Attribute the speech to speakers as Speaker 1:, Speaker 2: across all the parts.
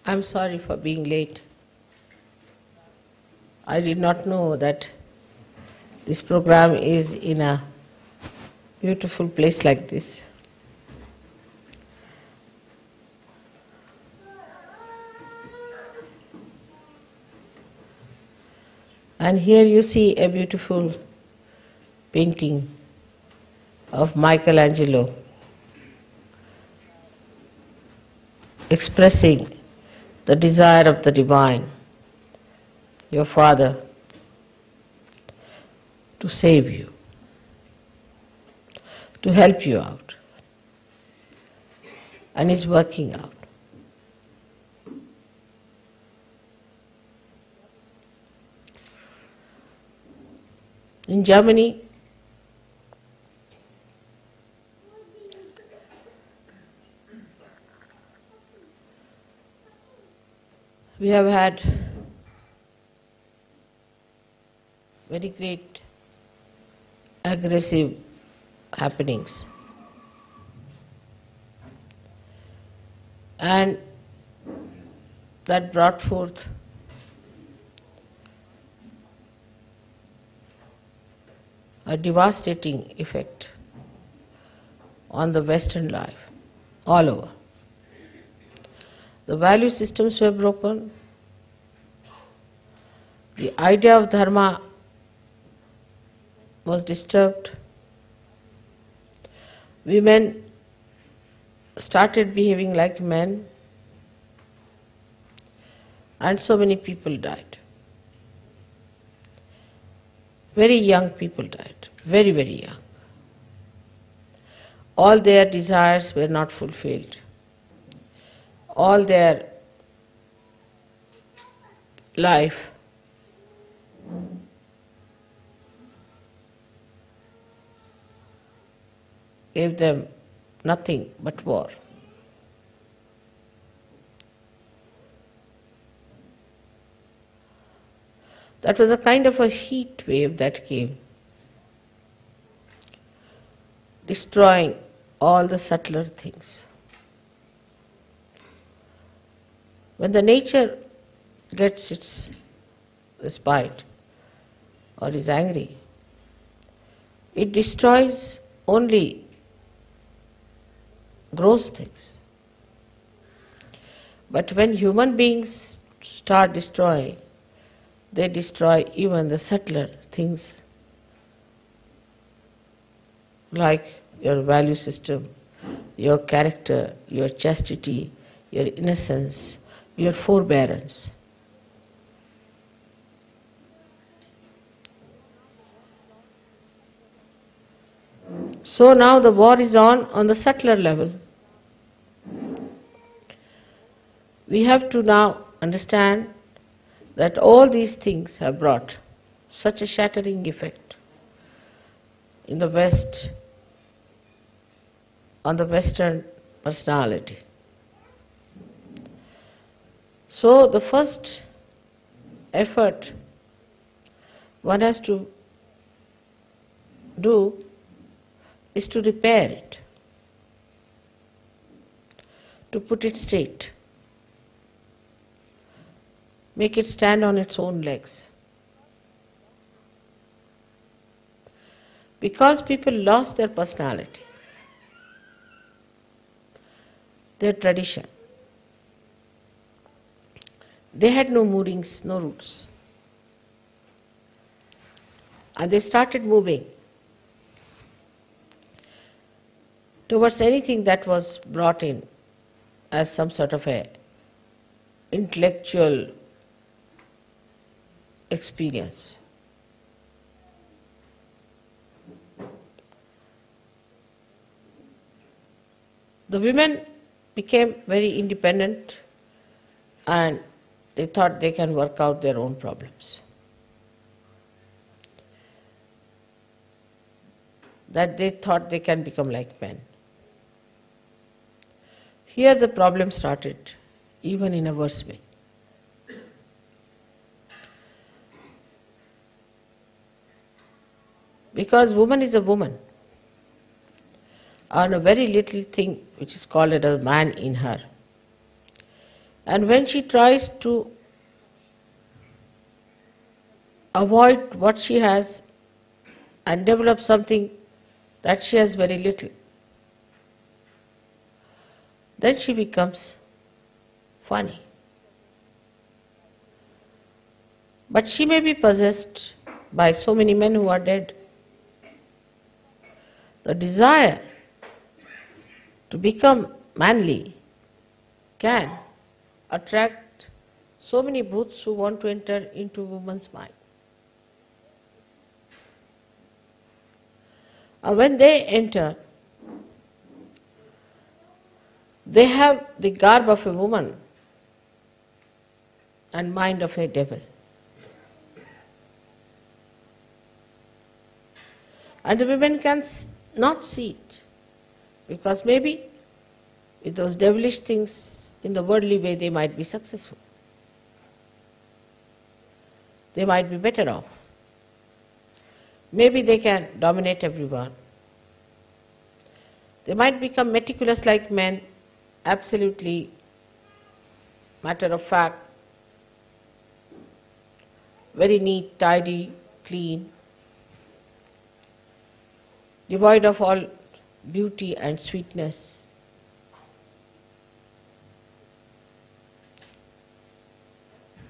Speaker 1: I'm sorry for being late. I did not know that this program is in a beautiful place like this. And here you see a beautiful painting of Michelangelo expressing the desire of the divine, your Father, to save you, to help you out, and is working out. In Germany, we have had very great aggressive happenings. And that brought forth a devastating effect on the Western life, all over. The value systems were broken, the idea of dharma was disturbed, women started behaving like men, and so many people died. Very young people died, very, very young. All their desires were not fulfilled. All their life gave them nothing but war. That was a kind of a heat wave that came, destroying all the subtler things. When the nature gets its respite or is angry, it destroys only gross things. But when human beings start destroying, they destroy even the subtler things like your value system, your character, your chastity, your innocence, your forbearance. So now the war is on the subtler level. We have to now understand that all these things have brought such a shattering effect in the West, on the Western personality. So the first effort one has to do is to repair it, to put it straight, make it stand on its own legs. Because people lost their personality, their tradition. They had no moorings, no roots. And they started moving towards anything that was brought in as some sort of a intellectual experience. The women became very independent and they thought they can work out their own problems. That they thought they can become like men. Here the problem started, even in a worse way. Because woman is a woman, and a very little thing which is called a man in her. And when she tries to avoid what she has and develop something that she has very little, then she becomes funny. But she may be possessed by so many men who are dead. The desire to become manly can attract so many bhuts who want to enter into woman's mind. And when they enter, they have the garb of a woman and mind of a devil. And the women can not see it, because maybe with those devilish things in the worldly way they might be successful. They might be better off. Maybe they can dominate everyone. They might become meticulous like men, absolutely matter of fact, very neat, tidy, clean, devoid of all beauty and sweetness.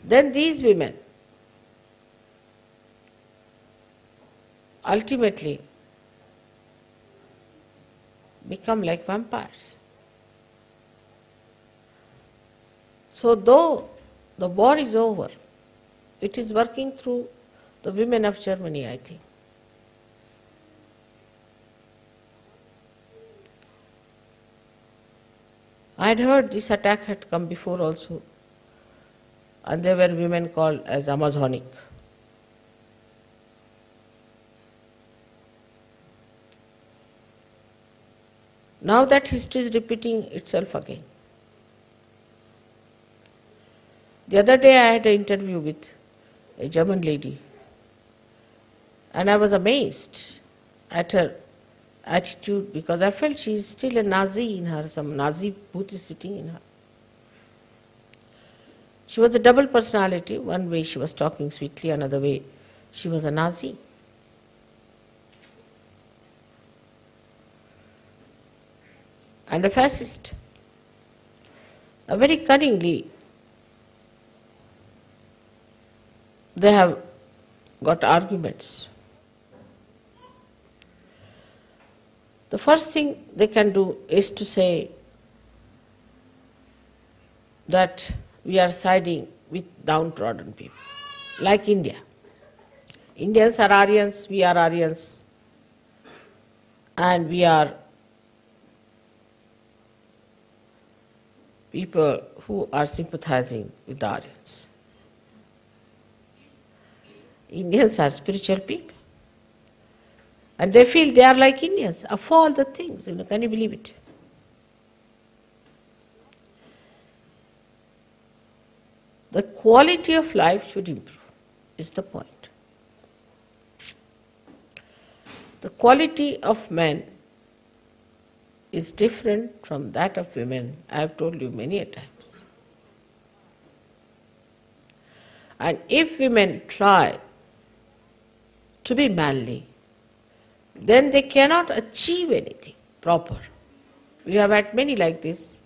Speaker 1: Then these women ultimately become like vampires. So though the war is over, it is working through the women of Germany, I think. I had heard this attack had come before also, and there were women called as Amazonic. Now that history is repeating itself again. The other day I had an interview with a German lady, and I was amazed at her attitude, because I felt she is still a Nazi in her, some Nazi booth is sitting in her. She was a double personality. One way she was talking sweetly, another way she was a Nazi. And a fascist. Very cunningly, they have got arguments. The first thing they can do is to say that we are siding with downtrodden people, like India. Indians are Aryans, we are Aryans, and we are people who are sympathizing with the Aryans. Indians are spiritual people. And they feel they are like Indians, of all the things, can you believe it? The quality of life should improve, is the point. The quality of men is different from that of women, I have told you many a times. And if women try to be manly, then they cannot achieve anything proper. We have had many like this.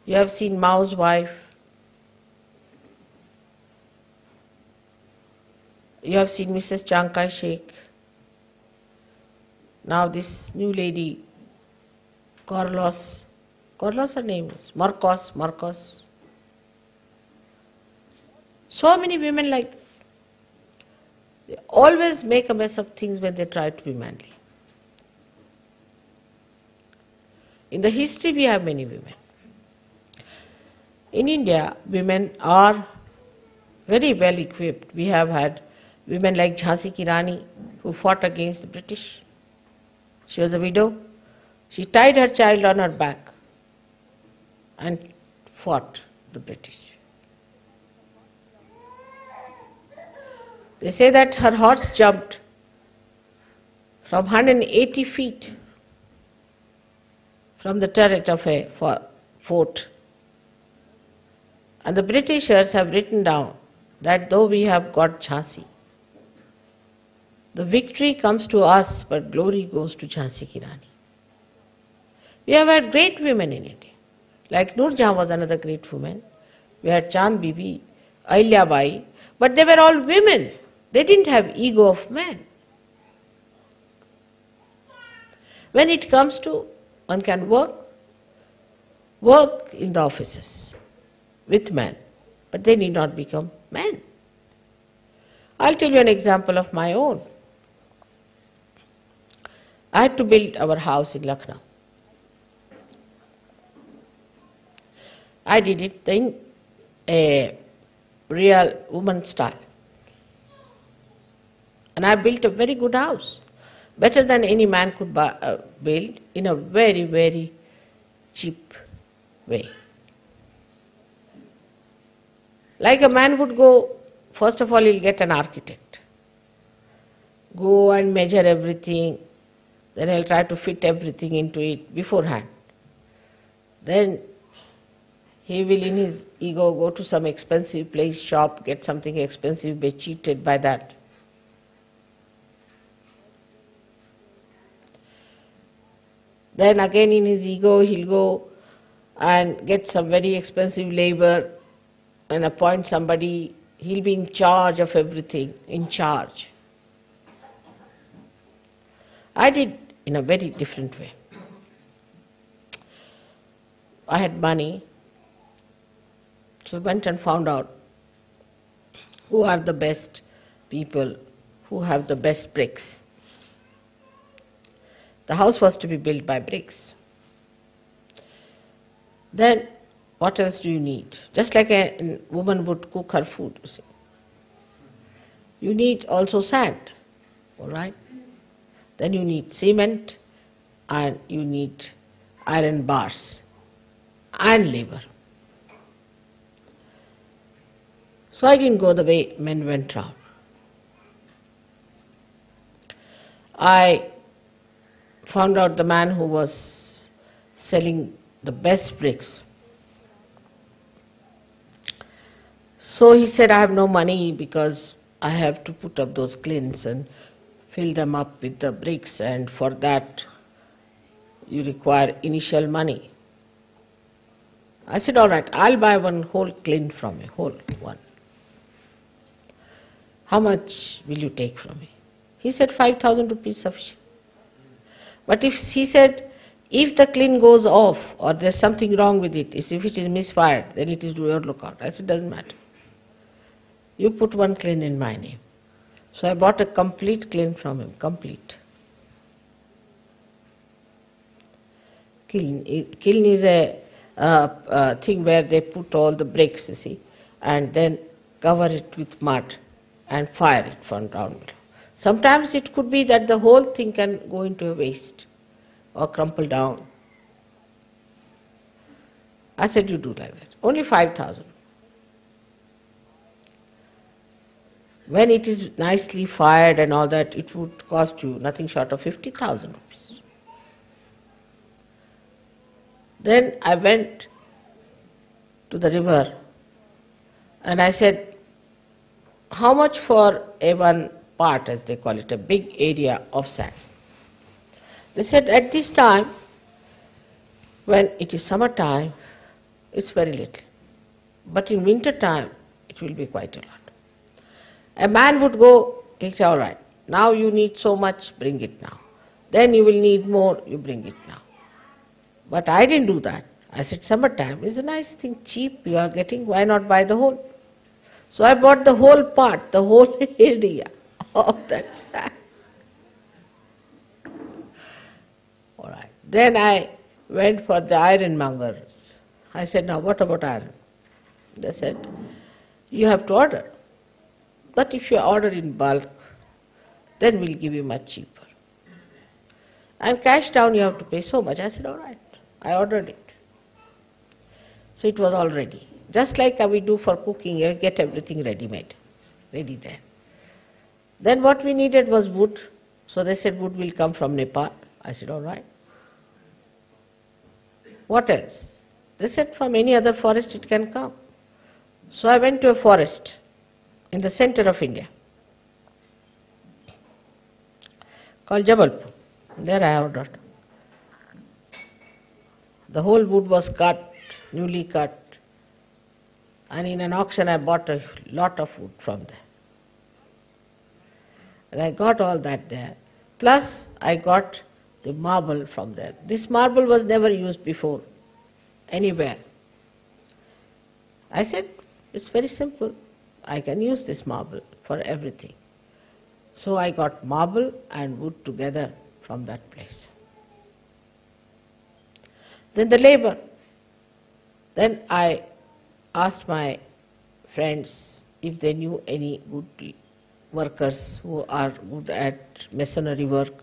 Speaker 1: You have seen Mao's wife. You have seen Mrs. Chiang Kai-shek. Now this new lady, Carlos her name is, Marcos. So many women like that. They always make a mess of things when they try to be manly. In the history we have many women. In India, women are very well equipped. We have had women like Jhansi Ki Rani who fought against the British. She was a widow. She tied her child on her back and fought the British. They say that her horse jumped from 180 feet from the turret of a fort And the Britishers have written down that though we have got Jhansi, the victory comes to us, but glory goes to Jhansi Ki Rani. We have had great women in India. Like Noor Jahan was another great woman. We had Chand Bibi, Ahilya Bai, but they were all women. They didn't have ego of men. When it comes to, one can work in the offices with men, but they need not become men. I'll tell you an example of my own. I had to build our house in Lucknow. I did it in a real woman style. And I built a very good house, better than any man could build, in a very, very cheap way. Like a man would go, first of all he'll get an architect. Go and measure everything, then he'll try to fit everything into it beforehand. Then he will in his ego go to some expensive place, shop, get something expensive, be cheated by that. Then again in his ego he'll go and get some very expensive labor and appoint somebody, he'll be in charge of everything, in charge. I did in a very different way. I had money, so I went and found out who are the best people, who have the best bricks. The house was to be built by bricks. Then what else do you need? Just like a woman would cook her food, you see. You need also sand, all right? Then you need cement and you need iron bars and labor. So I didn't go the way men went round. I found out the man who was selling the best bricks. So he said, I have no money because I have to put up those kilns and fill them up with the bricks, and for that you require initial money. I said, all right, I'll buy one whole kiln from you, whole one. How much will you take from me? He said, 5,000 rupees sufficient. But he said, if the kiln goes off or there's something wrong with it, if it is misfired, then it is your lookout. I said, doesn't matter. You put one kiln in my name. So I bought a complete kiln from him, complete. Kiln is a thing where they put all the bricks, you see, and then cover it with mud and fire it from down below. Sometimes it could be that the whole thing can go into a waste or crumple down. I said, you do like that. Only 5,000. When it is nicely fired and all that, it would cost you nothing short of 50,000 rupees. Then I went to the river and I said, how much for a one part, as they call it, a big area of sand? They said, at this time, when it is summertime, it's very little. But in winter time, it will be quite a lot. A man would go, he'll say, all right, now you need so much, bring it now. Then you will need more, you bring it now. But I didn't do that. I said, summertime is a nice thing, cheap you are getting, why not buy the whole? So I bought the whole part, the whole area of that sand. All right. Then I went for the ironmongers. I said, now what about iron? They said, you have to order. But if you order in bulk, then we'll give you much cheaper. And cash down you have to pay so much. I said, all right. I ordered it. So it was all ready. Just like we do for cooking, you get everything ready-made, ready there. Then what we needed was wood. So they said wood will come from Nepal. I said, all right. What else? They said from any other forest it can come. So I went to a forest in the center of India called Jabalpur. There I ordered. The whole wood was cut, newly cut, and in an auction I bought a lot of wood from there. And I got all that there. Plus I got the marble from there. This marble was never used before, anywhere. I said, it's very simple. I can use this marble for everything. So I got marble and wood together from that place. Then the labor. Then I asked my friends if they knew any good workers who are good at masonry work.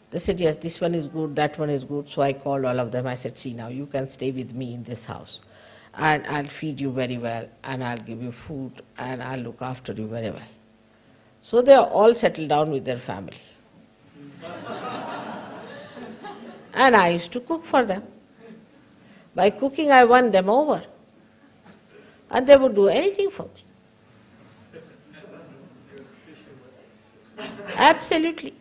Speaker 1: They said, yes, this one is good, that one is good. So I called all of them. I said, see now, you can stay with me in this house. And I'll feed you very well, and I'll give you food, and I'll look after you very well. So they are all settled down with their family. And I used to cook for them. By cooking, I won them over. And they would do anything for me. Absolutely.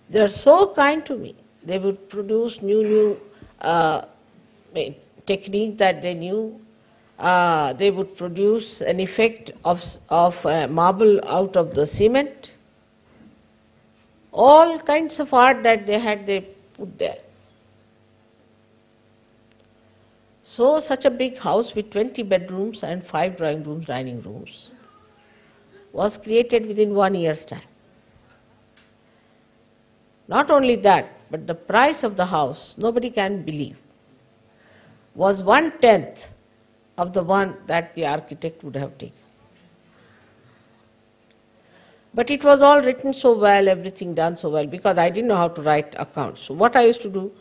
Speaker 1: They are so kind to me. They would produce new technique that they knew. They would produce an effect of marble out of the cement. All kinds of art that they had, they put there. So such a big house with 20 bedrooms and 5 drawing rooms, dining rooms was created within 1 year's time. Not only that, but the price of the house, nobody can believe, was 1/10 of the one that the architect would have taken. But it was all written so well, everything done so well, because I didn't know how to write accounts. So what I used to do,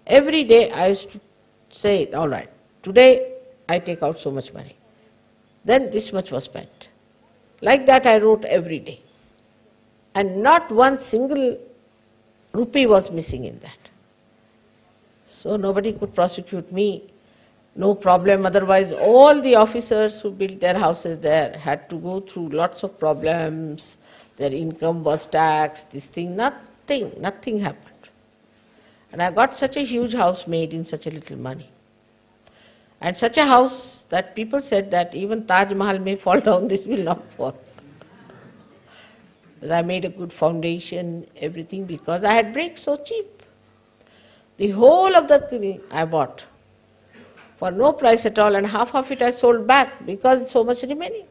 Speaker 1: every day I used to say, all right, today I take out so much money. Then this much was spent. Like that I wrote every day. And not one single rupee was missing in that. So nobody could prosecute me, no problem. Otherwise all the officers who built their houses there had to go through lots of problems. Their income was taxed, this thing, nothing happened. And I got such a huge house made in such a little money. And such a house that people said that even Taj Mahal may fall down, this will not fall. But I made a good foundation, everything, because I had bricks so cheap. The whole of the thing I bought for no price at all, and half of it I sold back because so much remaining.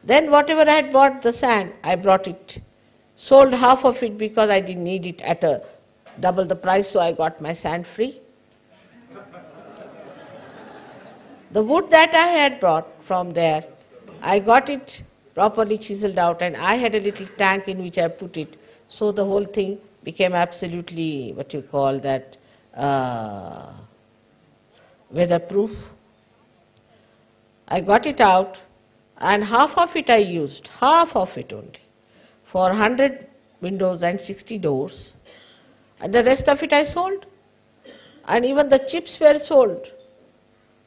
Speaker 1: Then whatever I had bought, the sand, I brought it, sold half of it because I didn't need it at a double the price, so I got my sand free. The wood that I had brought from there, I got it properly chiseled out, and I had a little tank in which I put it, so the whole thing became absolutely, what you call that, weatherproof. I got it out, and half of it I used, half of it only, for 100 windows and 60 doors, and the rest of it I sold. And even the chips were sold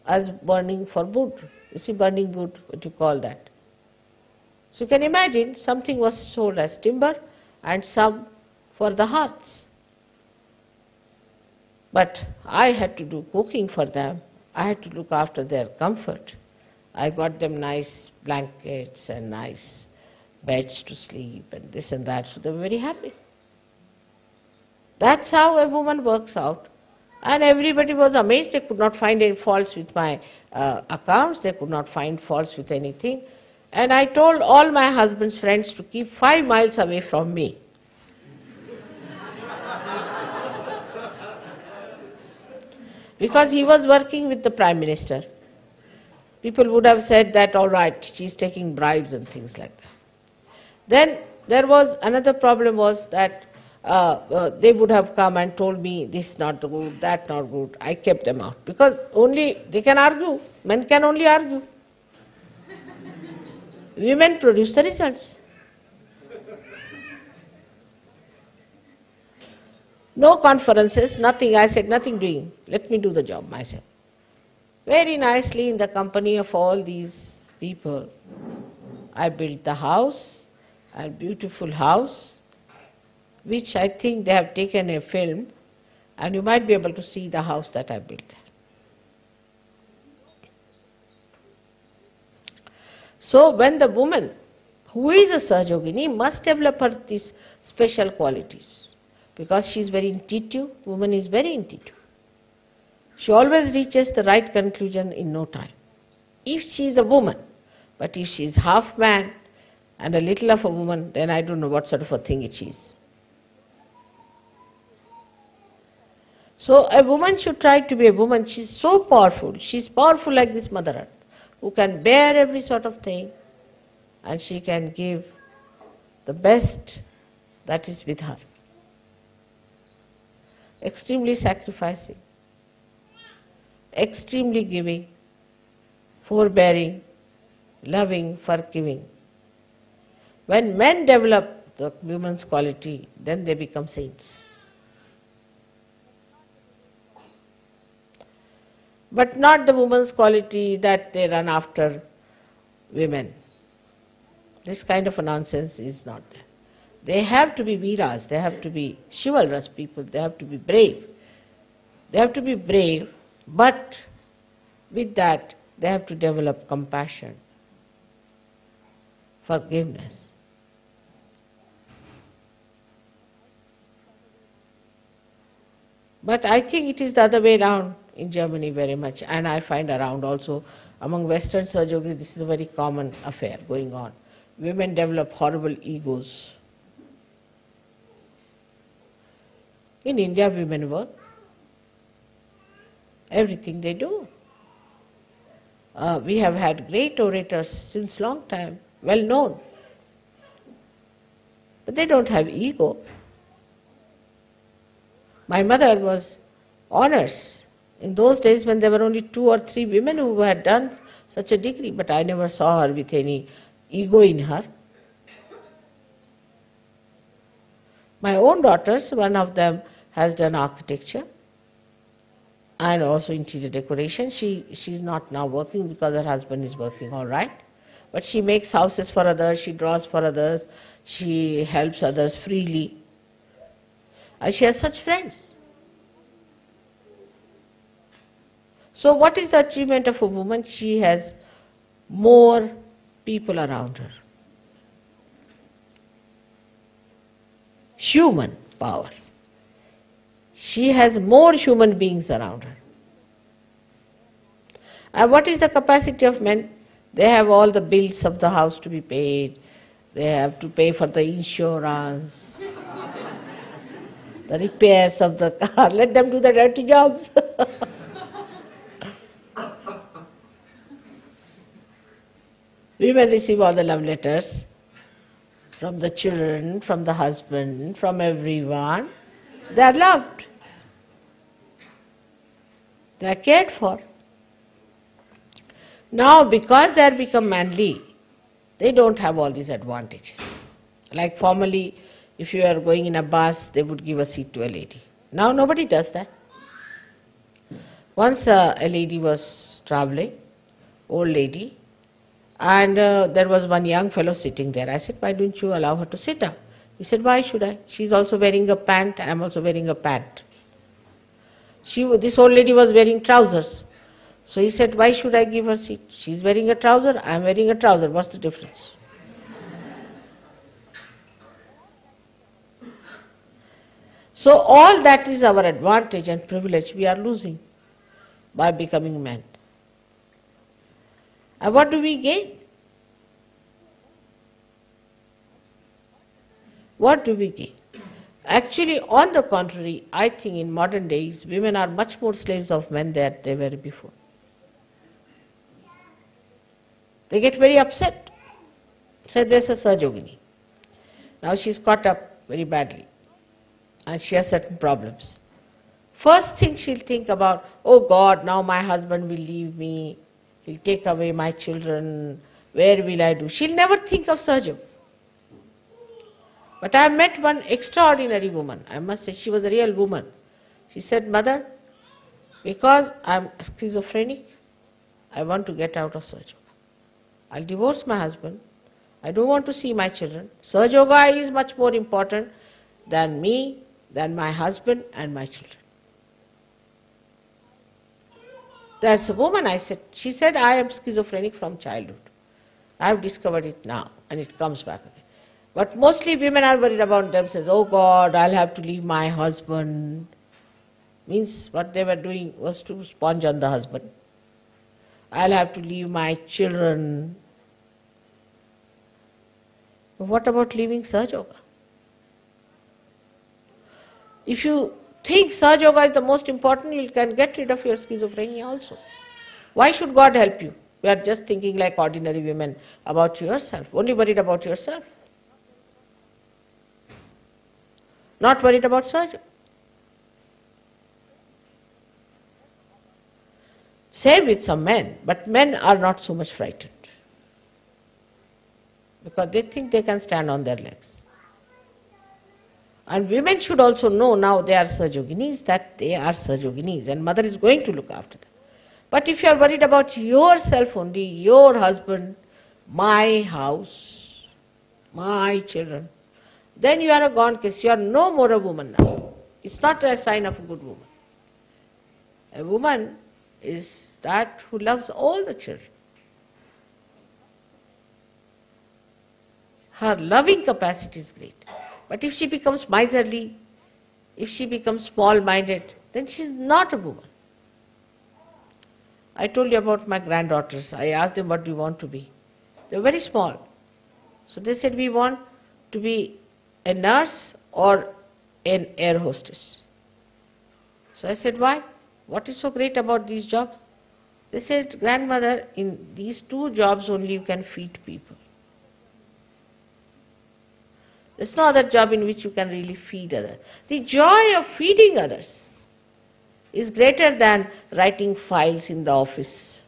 Speaker 1: as burning for wood. You see, burning wood, what you call that. So you can imagine, something was sold as timber and some for the hearths. But I had to do cooking for them. I had to look after their comfort. I got them nice blankets and nice beds to sleep and this and that, so they were very happy. That's how a woman works out. And everybody was amazed. They could not find any faults with my accounts. They could not find faults with anything. And I told all my husband's friends to keep 5 miles away from me. Because he was working with the Prime Minister. People would have said that, all right, she's taking bribes and things like that. Then there was another problem was that they would have come and told me this not good, that not good. I kept them out because only they can argue. Men can only argue. Women produce the results. No conferences, nothing. I said, nothing doing. Let me do the job myself. Very nicely in the company of all these people, I built the house, a beautiful house, which I think they have taken a film, and you might be able to see the house that I built. So when the woman who is a Sahajogini must develop her these special qualities, because she is very intuitive, woman is very intuitive. She always reaches the right conclusion in no time. If she is a woman, but if she is half man and a little of a woman, then I don't know what sort of a thing it is. So a woman should try to be a woman. She is so powerful. She is powerful like this Mother Earth, who can bear every sort of thing, and she can give the best that is with her. Extremely sacrificing, extremely giving, forbearing, loving, forgiving. When men develop the woman's quality, then they become saints. But not the woman's quality that they run after women. This kind of a nonsense is not there. They have to be Veeras, they have to be chivalrous people, they have to be brave. They have to be brave, but with that they have to develop compassion, forgiveness. But I think it is the other way around in Germany very much, and I find around also among Western Sahajogis this is a very common affair going on. Women develop horrible egos. In India, women work. Everything they do. We have had great orators since long time, well known. But they don't have ego. My mother was honors in those days when there were only 2 or 3 women who had done such a degree, but I never saw her with any ego in her. My own daughters, one of them has done architecture and also interior decoration. She's not now working because her husband is working all right. But she makes houses for others, she draws for others, she helps others freely. And she has such friends. So what is the achievement of a woman? She has more people around her. Human power. She has more human beings around her. And what is the capacity of men? They have all the bills of the house to be paid. They have to pay for the insurance, the repairs of the car. Let them do the dirty jobs. Women receive all the love letters from the children, from the husband, from everyone. They are loved. They are cared for. Now, because they have become manly, they don't have all these advantages. Like formerly, if you are going in a bus, they would give a seat to a lady. Now nobody does that. Once a lady was traveling, old lady, and there was one young fellow sitting there. I said, why don't you allow her to sit down? He said, why should I? She's also wearing a pant, I'm also wearing a pant. This old lady was wearing trousers. So he said, why should I give her seat? She's wearing a trouser, I'm wearing a trouser. What's the difference? So all that is our advantage and privilege we are losing by becoming men. And what do we gain? What do we gain? Actually, on the contrary, I think in modern days, women are much more slaves of men than they were before. They get very upset. Say there's a Sahajogini. Now she's caught up very badly and she has certain problems. First thing she'll think about, oh God, now my husband will leave me, he'll take away my children, where will I do? She'll never think of Sahajog. But I met one extraordinary woman, I must say she was a real woman. She said, Mother, because I'm schizophrenic, I want to get out of Sahaja Yoga. I'll divorce my husband. I don't want to see my children. Sahaja Yoga is much more important than me, than my husband and my children. There's a woman, she said, I am schizophrenic from childhood. I have discovered it now, and it comes back again. But mostly women are worried about themselves. Oh God, I'll have to leave my husband. Means what they were doing was to sponge on the husband. I'll have to leave my children. But what about leaving Sahaja Yoga? If you think Sahaja Yoga is the most important, you can get rid of your schizophrenia also. Why should God help you? You are just thinking like ordinary women about yourself, only worried about yourself. Not worried about Sahaja Yoga. Same with some men, but men are not so much frightened because they think they can stand on their legs. And women should also know now they are Sahaja Yoginis, that they are Sahaja Yoginis, and mother is going to look after them. But if you are worried about yourself only, your husband, my house, my children, then you are a gone case. You are no more a woman now. It's not a sign of a good woman. A woman is that who loves all the children. Her loving capacity is great. But if she becomes miserly, if she becomes small-minded, then she is not a woman. I told you about my granddaughters. I asked them, what do you want to be? They were very small. So they said, we want to be a nurse or an air hostess. So I said, why? What is so great about these jobs? They said, grandmother, in these two jobs only you can feed people. There's no other job in which you can really feed others. The joy of feeding others is greater than writing files in the office.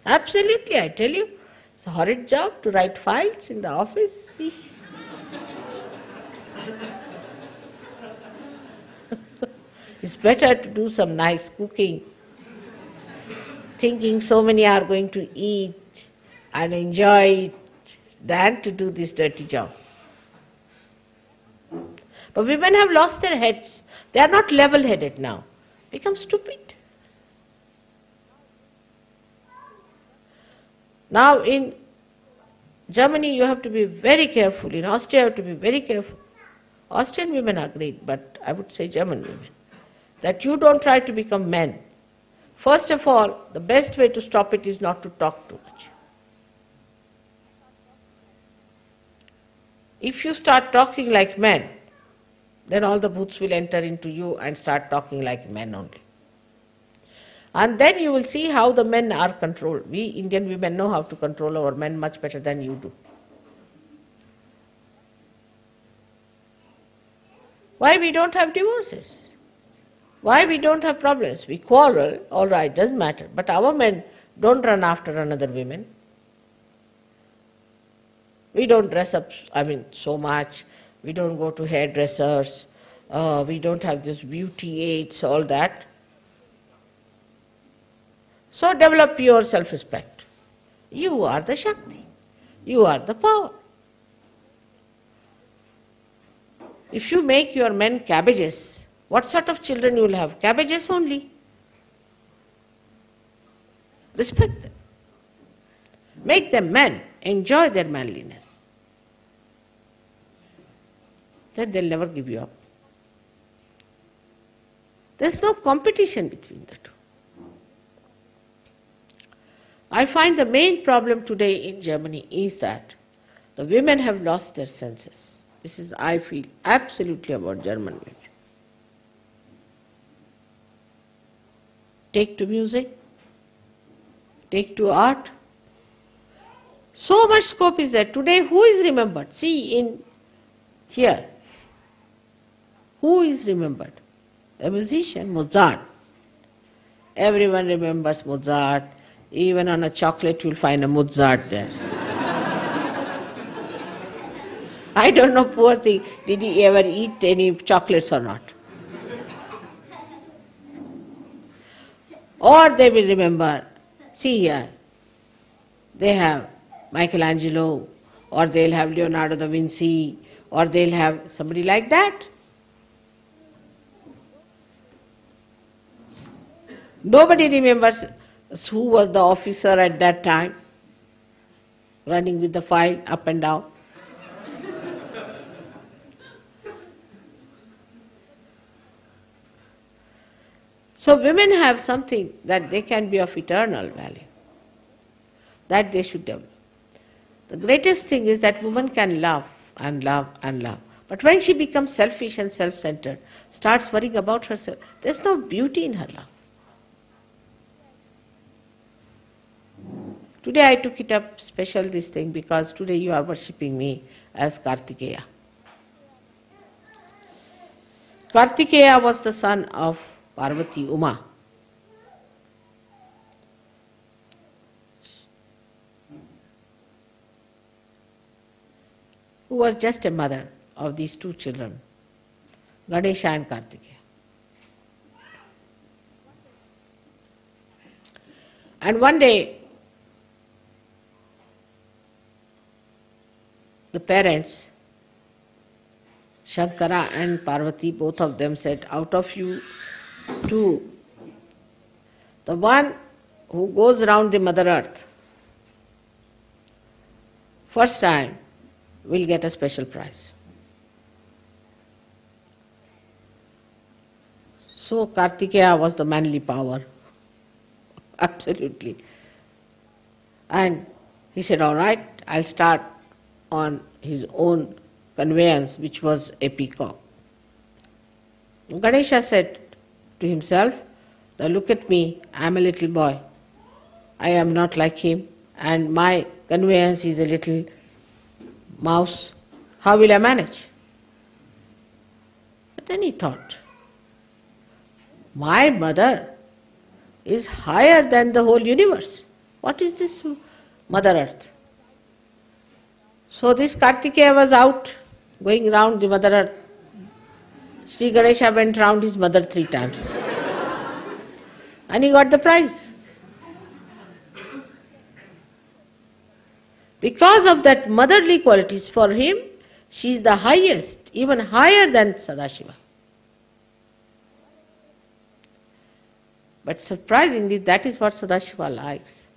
Speaker 1: Absolutely, I tell you. It's a horrid job to write files in the office. It's better to do some nice cooking, thinking so many are going to eat and enjoy it, than to do this dirty job. But women have lost their heads. They are not level-headed now. Become stupid. Now in Germany you have to be very careful. In Austria you have to be very careful. Austrian women are great, but I would say German women. That you don't try to become men. First of all, the best way to stop it is not to talk too much. If you start talking like men, then all the bhoots will enter into you and start talking like men only. And then you will see how the men are controlled. We Indian women know how to control our men much better than you do. Why we don't have divorces? Why we don't have problems? We quarrel, all right, doesn't matter. But our men don't run after another woman. We don't dress up, so much. We don't go to hairdressers. We don't have this beauty aids, all that. So develop your self-respect. You are the Shakti. You are the power. If you make your men cabbages, what sort of children you will have? Cabbages only. Respect them. Make them men. Enjoy their manliness. Then they'll never give you up. There's no competition between the two. I find the main problem today in Germany is that the women have lost their senses. This is, I feel, absolutely about German women. Take to music, take to art. So much scope is there. Today, who is remembered? See, in here, who is remembered? A musician, Mozart. Everyone remembers Mozart. Even on a chocolate you'll find a Mozart there. I don't know, poor thing, did he ever eat any chocolates or not? Or they will remember, see here, they have Michelangelo, or they'll have Leonardo da Vinci, or they'll have somebody like that. Nobody remembers who was the officer at that time, running with the file up and down. So women have something that they can be of eternal value, that they should develop. The greatest thing is that woman can love and love and love. But when she becomes selfish and self-centered, starts worrying about herself, there's no beauty in her love. Today I took it up special this thing because today you are worshipping me as Kartikeya. Kartikeya was the son of Parvati Uma. Who was just a mother of these two children, Ganesha and Kartikeya. And one day, the parents, Shankara and Parvati, both of them said, out of you two, the one who goes round the Mother Earth first time will get a special prize. So Kartikeya was the manly power, absolutely. And he said, all right, I'll start on his own conveyance, which was a peacock. Ganesha said to himself, now look at me, I'm a little boy. I am not like him, and my conveyance is a little mouse. How will I manage? But then he thought, my mother is higher than the whole universe. What is this Mother Earth? So this Kartikeya was out, going round the Mother Earth. Sri Ganesha went round his mother 3 times. And he got the prize. Because of that motherly qualities, for him, she is the highest, even higher than Sadashiva. But surprisingly, that is what Sadashiva likes,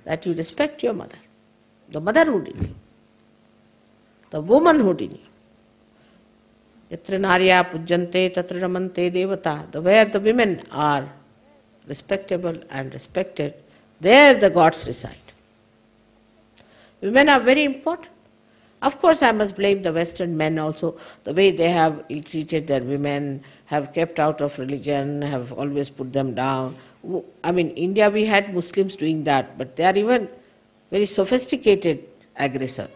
Speaker 1: that you respect your mother, the motherhood in you, the womanhood in you. Yatra narya pujjante tatra ramante devata. Where the women are respectable and respected, there the gods reside. Women are very important. Of course, I must blame the Western men also, the way they have ill-treated their women, have kept out of religion, have always put them down. I mean, India we had Muslims doing that, but they are even very sophisticated aggressors.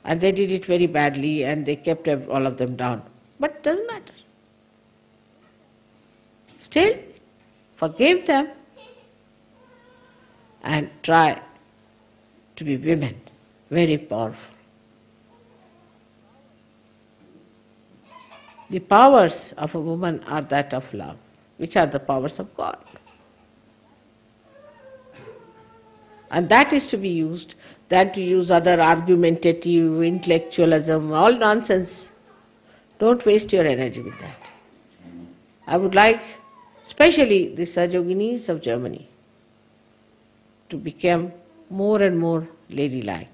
Speaker 1: And they did it very badly and they kept all of them down. But it doesn't matter. Still, forgive them and try to be women, very powerful. The powers of a woman are that of love, which are the powers of God. And that is to be used, than to use other argumentative, intellectualism, all nonsense. Don't waste your energy with that. I would like, especially the Sahajoginis of Germany, to become more and more ladylike.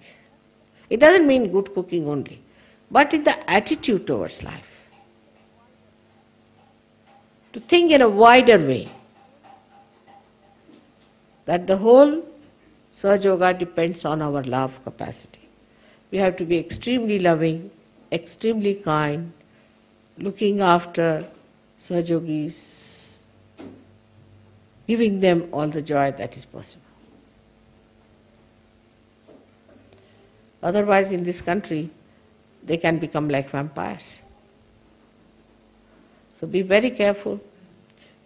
Speaker 1: It doesn't mean good cooking only, but in the attitude towards life. To think in a wider way, that the whole Sahaja Yoga depends on our love capacity. We have to be extremely loving, extremely kind, looking after Sahajogis, giving them all the joy that is possible. Otherwise, in this country, they can become like vampires. So be very careful.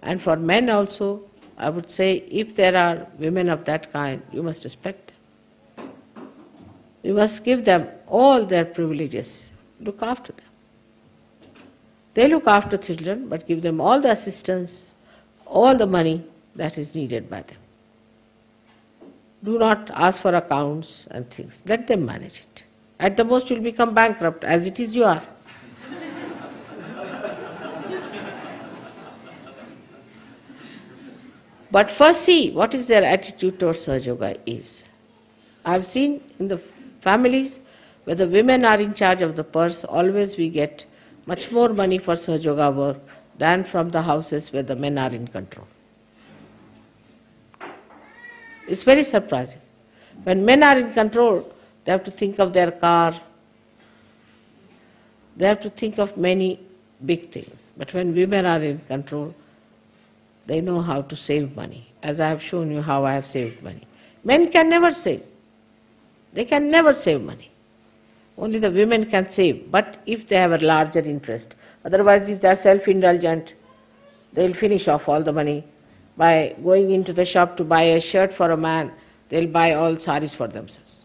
Speaker 1: And for men also, I would say, if there are women of that kind, you must respect them. You must give them all their privileges. Look after them. They look after children, but give them all the assistance, all the money, that is needed by them. Do not ask for accounts and things. Let them manage it. At the most, you will become bankrupt. As it is, you are. But first see what is their attitude towards Sahaja Yoga is. I have seen in the families where the women are in charge of the purse, always we get much more money for Sahaja Yoga work than from the houses where the men are in control. It's very surprising. When men are in control, they have to think of their car, they have to think of many big things. But when women are in control, they know how to save money, as I have shown you how I have saved money. Men can never save. They can never save money. Only the women can save, but if they have a larger interest. Otherwise, if they are self-indulgent, they will finish off all the money. By going into the shop to buy a shirt for a man, they will buy all saris for themselves.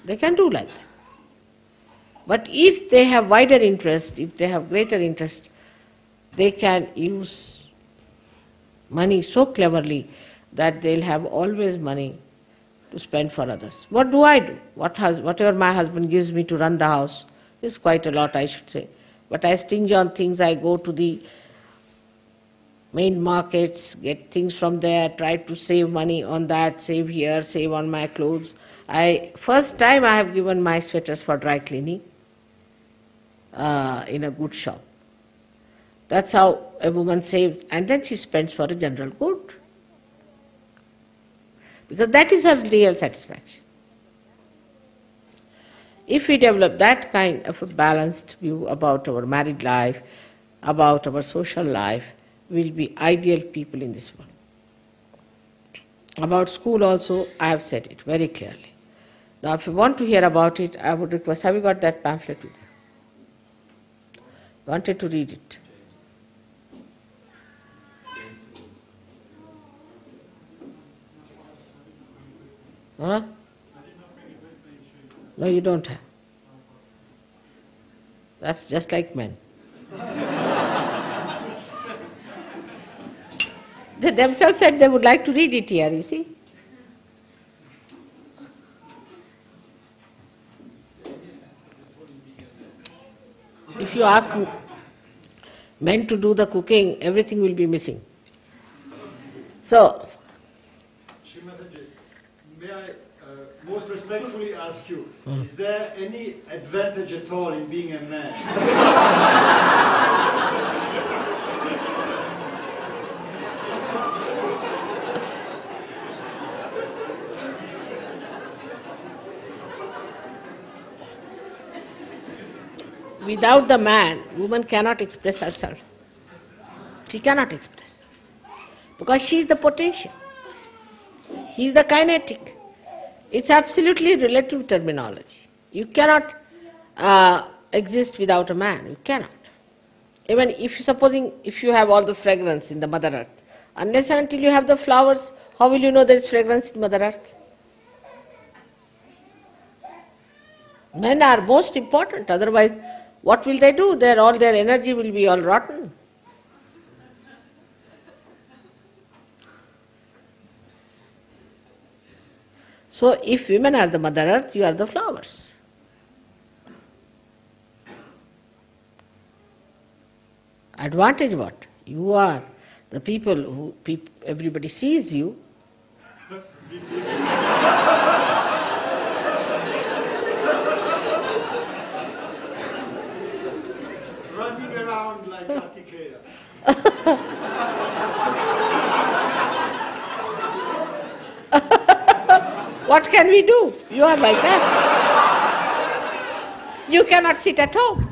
Speaker 1: They can do like that. But if they have wider interest, if they have greater interest, they can use money so cleverly that they'll have always money to spend for others. What do I do? Whatever my husband gives me to run the house is quite a lot, I should say. But I stinge on things. I go to the main markets, get things from there, try to save money on that, save here, save on my clothes. First time I have given my sweaters for dry cleaning in a good shop. That's how a woman saves, and then she spends for a general good. Because that is her real satisfaction. If we develop that kind of a balanced view about our married life, about our social life, we'll be ideal people in this world. About school also, I have said it very clearly. Now if you want to hear about it, I would request, have you got that pamphlet with you? Wanted to read it. Huh? No, you don't have. That's just like men. They themselves said they would like to read it here, you see. If you ask men to do the cooking, everything will be missing. So,
Speaker 2: may I most respectfully ask you, is there any advantage at all in being a man?
Speaker 1: without the man, woman cannot express herself. She cannot express. Because she is the potential. He is the kinetic. It's absolutely relative terminology. You cannot exist without a man. You cannot. Even if you have all the fragrance in the Mother Earth, unless and until you have the flowers, how will you know there is fragrance in Mother Earth? Men are most important, otherwise what will they do? All their energy will be all rotten. So if women are the Mother Earth, you are the flowers. Advantage what? You are the people who everybody sees you.
Speaker 2: Running around like Atikeya.
Speaker 1: What can we do? You are like that. You cannot sit at home.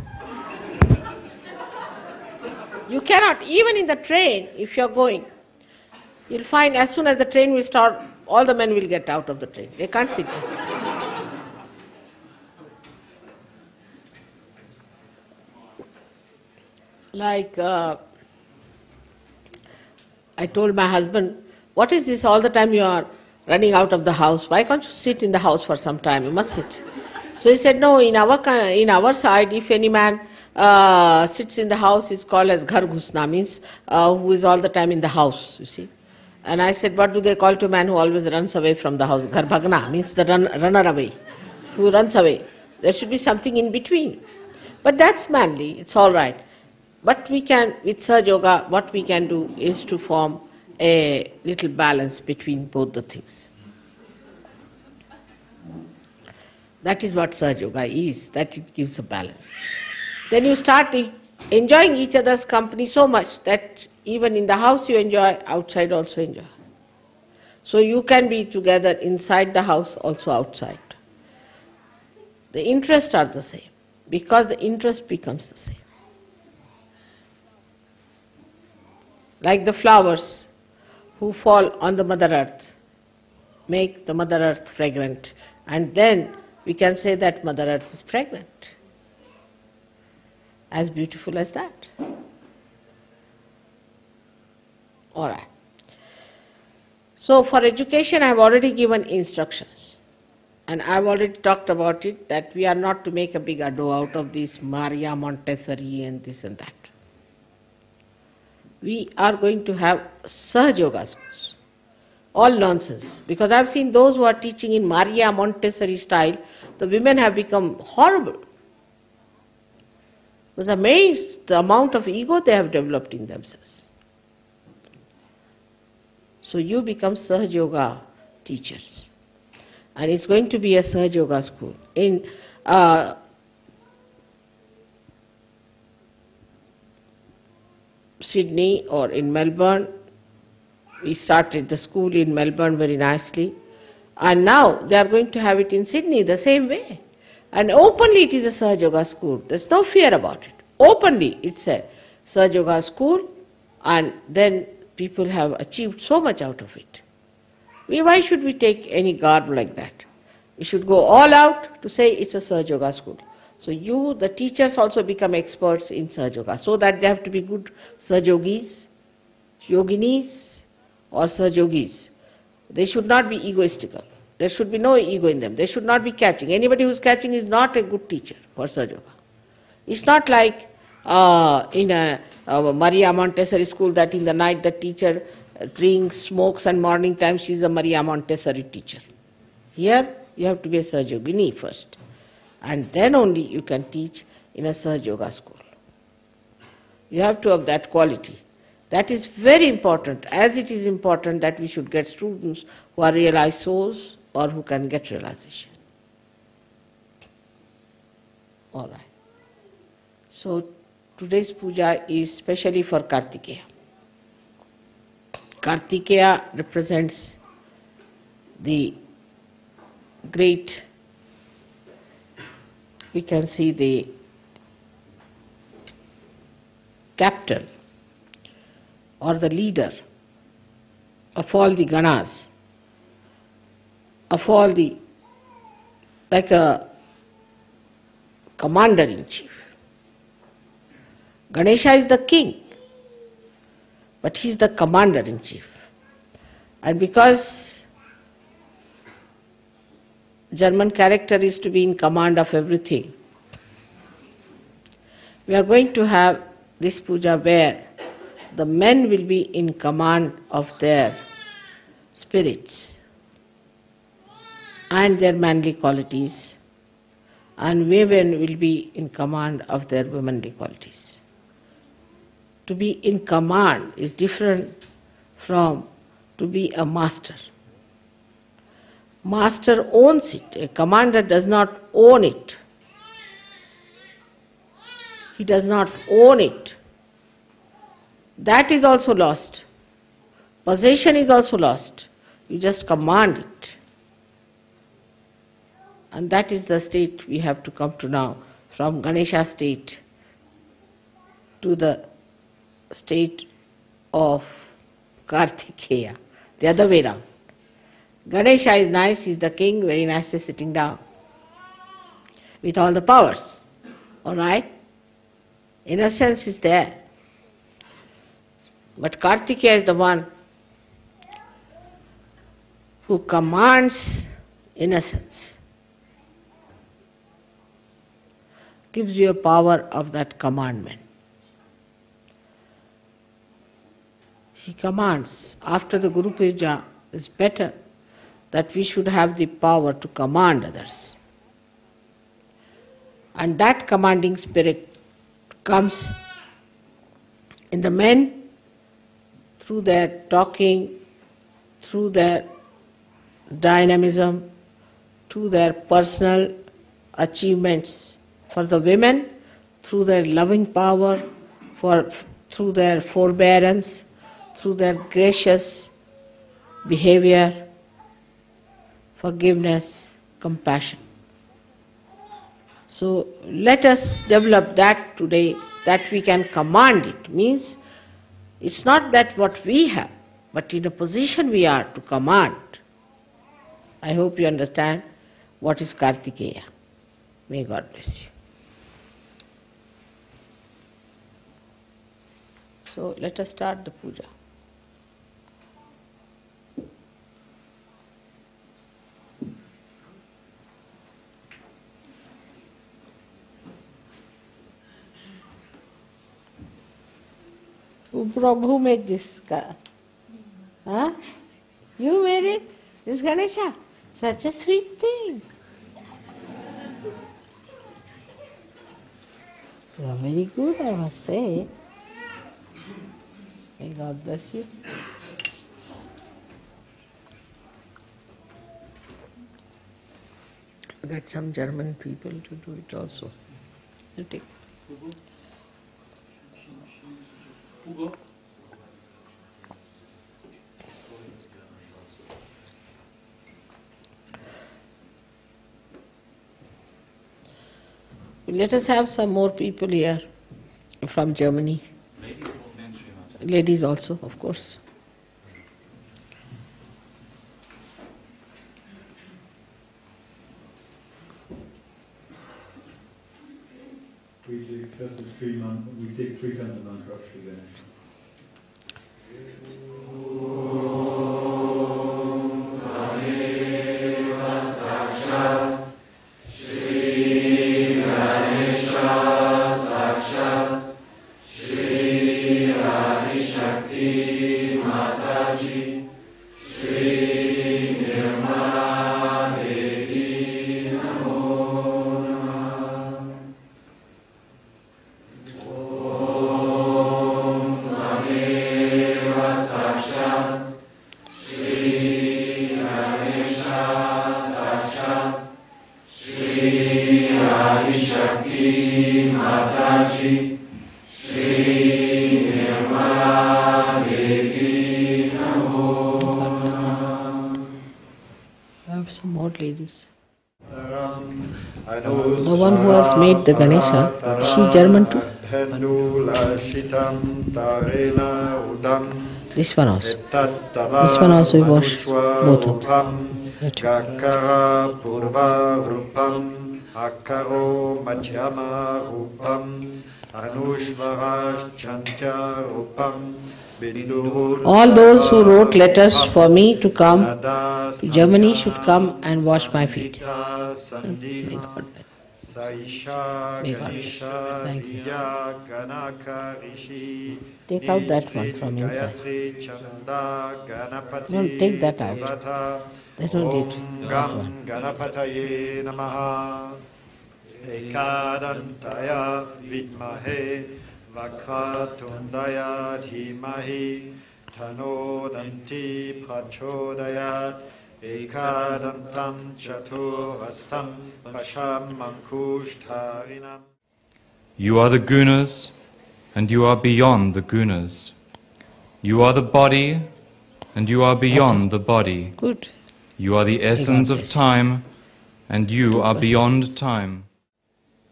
Speaker 1: You cannot, even in the train, if you are going, you'll find as soon as the train will start, all the men will get out of the train. They can't sit there. Like, I told my husband, what is this all the time you are running out of the house? Why can't you sit in the house for some time? You must sit. So he said, no, in our side, if any man sits in the house, is called as ghar ghusna, means who is all the time in the house, you see. And I said, what do they call to a man who always runs away from the house? Ghar bhagna means the runner away, who runs away. There should be something in between. But that's manly, it's all right. But we can, with Sahaja Yoga, what we can do is to form a little balance between both the things. That is what Sahaja Yoga is, that it gives a balance. Then you start enjoying each other's company so much that even in the house you enjoy, outside also enjoy. So you can be together inside the house, also outside. The interests are the same, because the interest becomes the same. Like the flowers who fall on the Mother Earth, make the Mother Earth fragrant, and then we can say that Mother Earth is fragrant. As beautiful as that. All right. So for education I have already given instructions. And I have already talked about it, that we are not to make a big ado out of this Maria Montessori and this and that. We are going to have Sahaja Yoga schools. All nonsense. Because I have seen those who are teaching in Maria Montessori style, the women have become horrible. I was amazed the amount of ego they have developed in themselves. So you become Sahaja Yoga teachers. And it's going to be a Sahaja Yoga school. In Sydney or in Melbourne, we started the school in Melbourne very nicely. And now they are going to have it in Sydney the same way. And openly it is a Sahaja Yoga school. There's no fear about it. Openly it's a Sahaja Yoga school, and then people have achieved so much out of it. Why should we take any garb like that? We should go all out to say it's a Sahaja Yoga school. So you, the teachers, also become experts in Sahaja Yoga, so that they have to be good Sahaja Yogis, Yoginis or Sahaja Yogis. They should not be egoistical. There should be no ego in them. They should not be catching. Anybody who is catching is not a good teacher for Sahaja Yoga. It's not like in a Maria Montessori school that in the night the teacher drinks, smokes, and morning time she is a Maria Montessori teacher. Here you have to be a Sahaja Yogini first, and then only you can teach in a Sahaja Yoga school. You have to have that quality. That is very important, as it is important that we should get students who are realized souls or who can get realization. All right. So today's puja is specially for Kartikeya. Kartikeya represents the great, we can see the captain or the leader of all the ganas, of all the, like a commander-in-chief. Ganesha is the king, but he is the commander-in-chief. And because German character is to be in command of everything, we are going to have this puja where the men will be in command of their spirits and their manly qualities, and women will be in command of their womanly qualities. To be in command is different from to be a master. Master owns it. A commander does not own it. He does not own it. That is also lost. Possession is also lost. You just command it. And that is the state we have to come to now, from Ganesha state to the state of Kartikeya, the other way round. Ganesha is nice, he is the king, very nicely sitting down with all the powers. All right? Innocence is there. But Kartikeya is the one who commands innocence, gives you a power of that commandment. he commands. After the Guru Puja, it's better that we should have the power to command others. And that commanding spirit comes in the men through their talking, through their dynamism, through their personal achievements. For the women, through their loving power, through their forbearance, through their gracious behavior, forgiveness, compassion. So let us develop that today, that we can command it. Means it's not that what we have, but in a position we are to command. I hope you understand what is Kartikeya. May God bless you. So let us start the puja. Who made this? Huh? You made it? This Ganesha? Such a sweet thing. You are very good, I must say. May God bless you. Get some German people to do it also. You take. Hugo. Let us have some more people here from Germany. Ladies also, of course.
Speaker 3: We take three times a mantra Shri Ganesha.
Speaker 1: The one who has made the Ganesha, is she German too? This one also. This one also we wash both of them. All those who wrote letters for me to come to Germany should come and wash my feet. May God bless. May God bless. Thank you. Take out that one from inside. Don't take that out. They don't eat that one.
Speaker 2: Ekadantaya vidmahe vakratundaya dhimahi tanodanti prachodayat ekadantam chaturhastam pasham mankushtarinam.
Speaker 4: You are the gunas, and you are beyond the gunas. You are the body, and you are beyond the body.
Speaker 1: Good.
Speaker 4: You are the essence of time, and you are beyond time.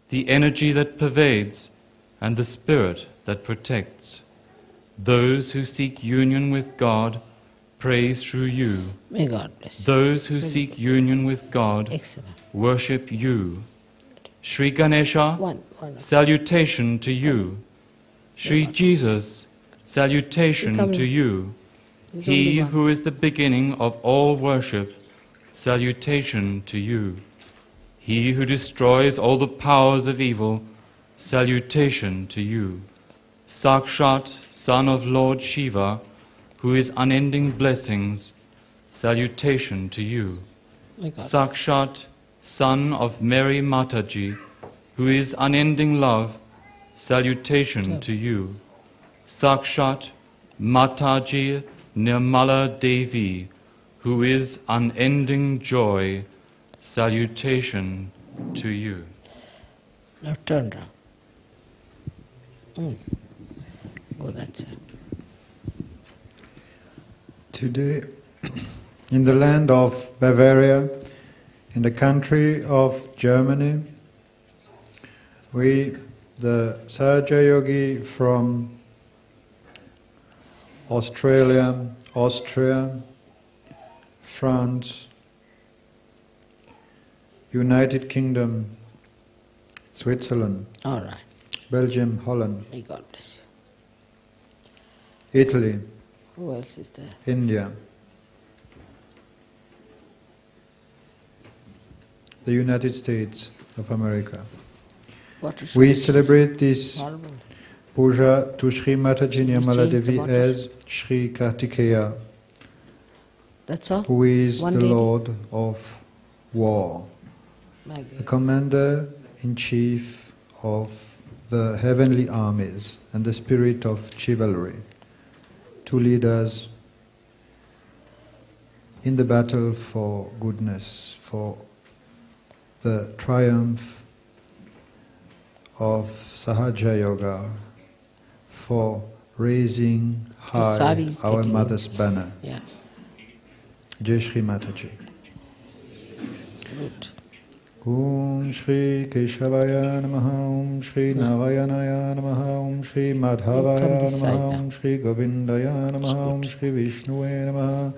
Speaker 4: The energy that pervades, and the spirit that protects. Those who seek union with God praise through you.
Speaker 1: May God bless you.
Speaker 4: Those who seek union with God worship you. Shri Ganesha, salutation to you. Shri Jesus, salutation to you. He who is the beginning of all worship, salutation to you. He who destroys all the powers of evil, salutation to you. Sakshat, son of Lord Shiva, who is unending blessings, salutation to you. Sakshat, son of Mary Mataji, who is unending love, salutation to you. Sakshat, Mataji Nirmala Devi, who is unending joy, salutation to you.
Speaker 1: Now turn round. Go that side.
Speaker 5: Today, in the land of Bavaria, in the country of Germany, we, the Sahaja Yogi from Australia, Austria, France, United Kingdom, Switzerland,
Speaker 1: All right.
Speaker 5: Belgium, Holland,
Speaker 1: May God bless
Speaker 5: Italy,
Speaker 1: you. Who else is there?
Speaker 5: India, the United States of America.
Speaker 1: What is
Speaker 5: We celebrate this
Speaker 1: horrible?
Speaker 5: puja to Sri Mataji Nirmala
Speaker 1: Change the
Speaker 5: Devi
Speaker 1: bottle.
Speaker 5: as Sri Kartikeya,
Speaker 1: That's all?
Speaker 5: who is
Speaker 1: One
Speaker 5: the
Speaker 1: lady?
Speaker 5: Lord of War,
Speaker 1: My
Speaker 5: the
Speaker 1: God.
Speaker 5: Commander-in-Chief of the heavenly armies and the spirit of chivalry, to lead us in the battle for goodness, for the triumph of Sahaja Yoga, for raising high
Speaker 1: sari is
Speaker 5: our
Speaker 1: getting
Speaker 5: mother's banner.
Speaker 1: Yeah,
Speaker 5: Jai Shri Mataji.
Speaker 1: good.
Speaker 5: Om Shri Keshavaya Namaha, Om Shri Narayanaya Namaha, Om Shri Madhavaya
Speaker 1: this side
Speaker 5: Namaha,
Speaker 1: now.
Speaker 5: Om Shri Govindaya Namaha, Om Shri Vishnuve Namaha,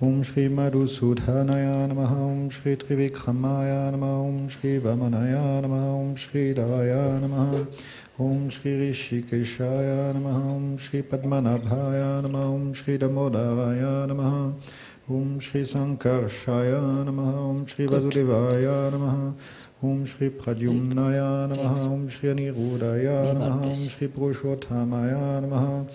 Speaker 5: Om Shri Madhusudhanaya Namaha, Om Shri Trivikramaya Namaha, Om Shri Vamanaya Namaha, Om Shri Daya Namaha, Om Shri Rishikeshaya Namaha, Om Shri Padmanabhaya Namaha, Om Shri Damodaraya Namaha, Om Shri Sankarshaya Namaha, Om Shri Vasudevaya Namaha, Om Shri Pradyumnaya Namaha, Om Shri Anirudaya Namaha, Om Shri Purushottamaya Namaha,